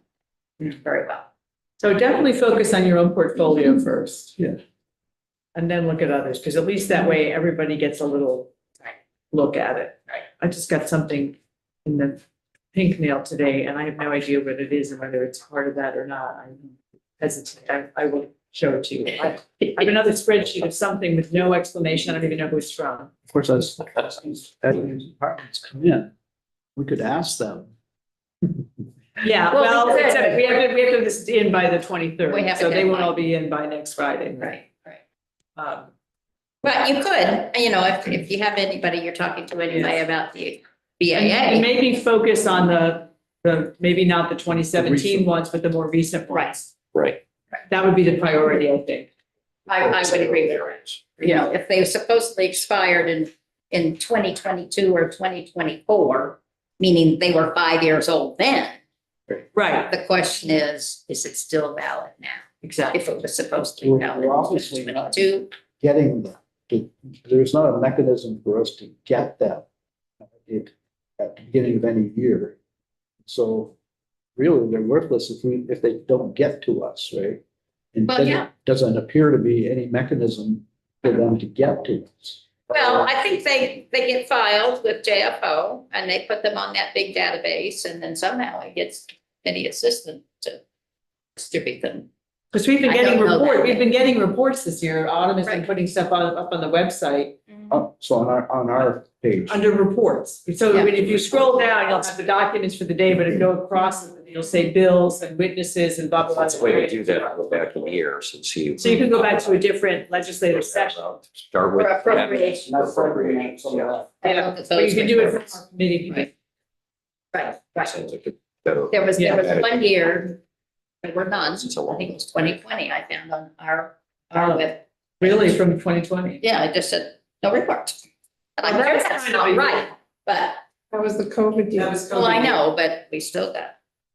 very well. So definitely focus on your own portfolio first. Yeah. And then look at others, because at least that way everybody gets a little look at it. Right. I just got something in the pink mail today, and I have no idea what it is and whether it's part of that or not. I'm hesitant. I will show it to you. I have another spreadsheet of something with no explanation. I don't even know who it's from. Of course, as these departments come in, we could ask them. Yeah, Well, well, we could. except we have to have this in by the 23rd. We have a So they won't deadline. all be in by next Friday. Right. But But you could, if you have anybody you're talking to anyway about the and BAA. maybe focus on the, maybe not the 2017 ones, but the more recent ones. Right. That would be the priority, I think. I would agree with that. If they supposedly expired in 2022 or 2024, meaning they were 5 years old then, Right, the question is it still valid now? exactly. If it was supposed to be valid We're in obviously not 2022, getting there's not a mechanism for us to get that at the beginning of any year. So really, they're worthless if they don't get to us, right? And Well, then yeah. doesn't appear to be any mechanism for them to get to us. Well, I think they get filed with JFO and they put them on that big database and then somehow it gets any assistant to distribute them. Because we've been I getting don't know that. we've been getting reports this year. Autumn has been Right. putting stuff up on the website So on our page. under reports. So Yeah. if you scroll down, you'll have the documents for the day, but if you go across, you'll say bills and witnesses and blah, blah, blah. That's the way to do that, go back in years and see. So you can go back to a different legislative session. Start with. Or appropriations. Appropriations, yeah. Yeah, or you can do it from our committee. Right. Right. Sounds like a better. There was Yeah. one year, there were none, It's a I long- think it was 2020, I found on our Oh. web. Really, from 2020? Yeah, I just said, no reports. And Well, I'm sure that's that's kind of not a- right, but, That was the COVID year. well, I know, but we still got.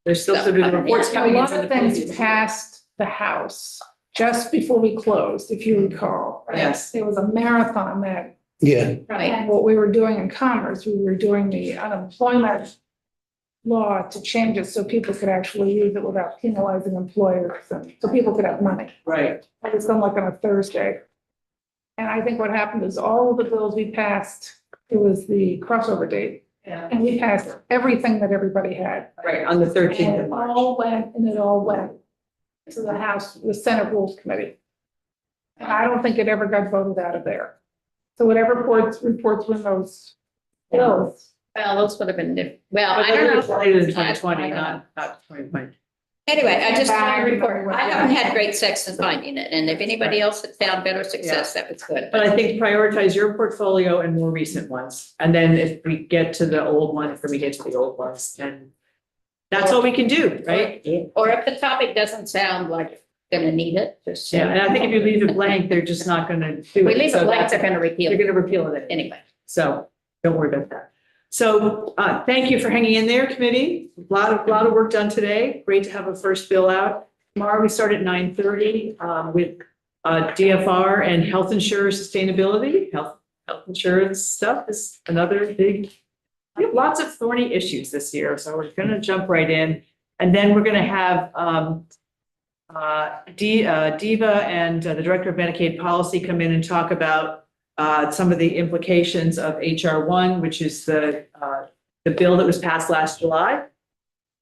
There's still some of the reports A coming in. lot from of the things previous- passed the House just before we closed, if you recall. Yes. There was a marathon that, Yeah, Right, and what we were doing in Commerce, we were doing the unemployment law to change it so people could actually use it without penalizing employers, and so people could have money. Right. It was done like on a Thursday. And I think what happened is all of the bills we passed, it was the crossover date, Yeah. and we passed everything that everybody had. Right, on the 13th And of it March. all went to the House, the Senate Rules Committee. And I don't think it ever got voted out of there. So whatever reports were in those bills. well, those would have been, well, But I don't was know. later than I 2020, don't know. not 2020. Anyway, I just want to Bad. report, I haven't had great success in finding it, and if anybody else had found better success, that was good. But I think prioritize your portfolio and more recent ones. And then if we get to the old ones, then we get to the old ones, and that's all we can do, right? Or if the topic doesn't sound like gonna need it, just say. Yeah, and I think if you leave it blank, they're just not gonna do it. We leave So it blank, that's- they're gonna repeal They're it gonna repeal it anyway. So don't worry about that. So thank you for hanging in there, committee. A lot of work done today. Great to have a first bill out. Tomorrow we start at 9:30 with DFR and health insurance sustainability. Health insurance stuff is another big. We have lots of thorny issues this year, so we're gonna jump right in. And then we're gonna have Diva and the Director of Medicaid Policy come in and talk about some of the implications of HR 1, which is the bill that was passed last July,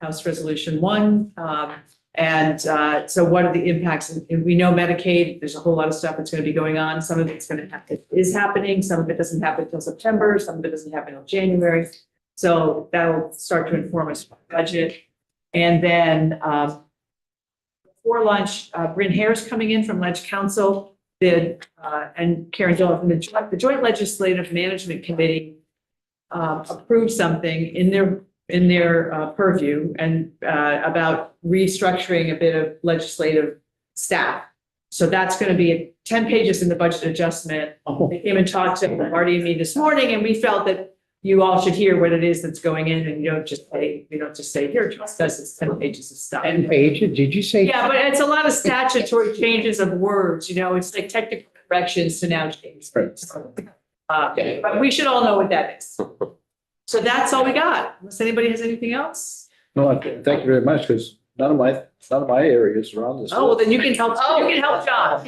House Resolution 1. So what are the impacts? And we know Medicaid, there's a whole lot of stuff that's going to be going on. Some of it's going to happen, is happening. Some of it doesn't happen until September. Some of it doesn't happen until January. So that'll start to inform us about budget. And then before lunch, Bryn Hare's coming in from Ledge Council. And Karen Dillon from the Joint Legislative Management Committee approved something in their purview and about restructuring a bit of legislative staff. So that's going to be 10 pages in the budget adjustment. They came and talked to Marty and me this morning, and we felt that you all should hear what it is that's going in, and you don't just say, here, trust us, it's 10 pages of stuff. 10 pages, did you say? Yeah, but it's a lot of statutory changes of words, it's like technical corrections to now change. But we should all know what that is. So that's all we got, unless anybody has anything else. No, thank you very much, because none of my areas are on this. Oh, well, then you can help John.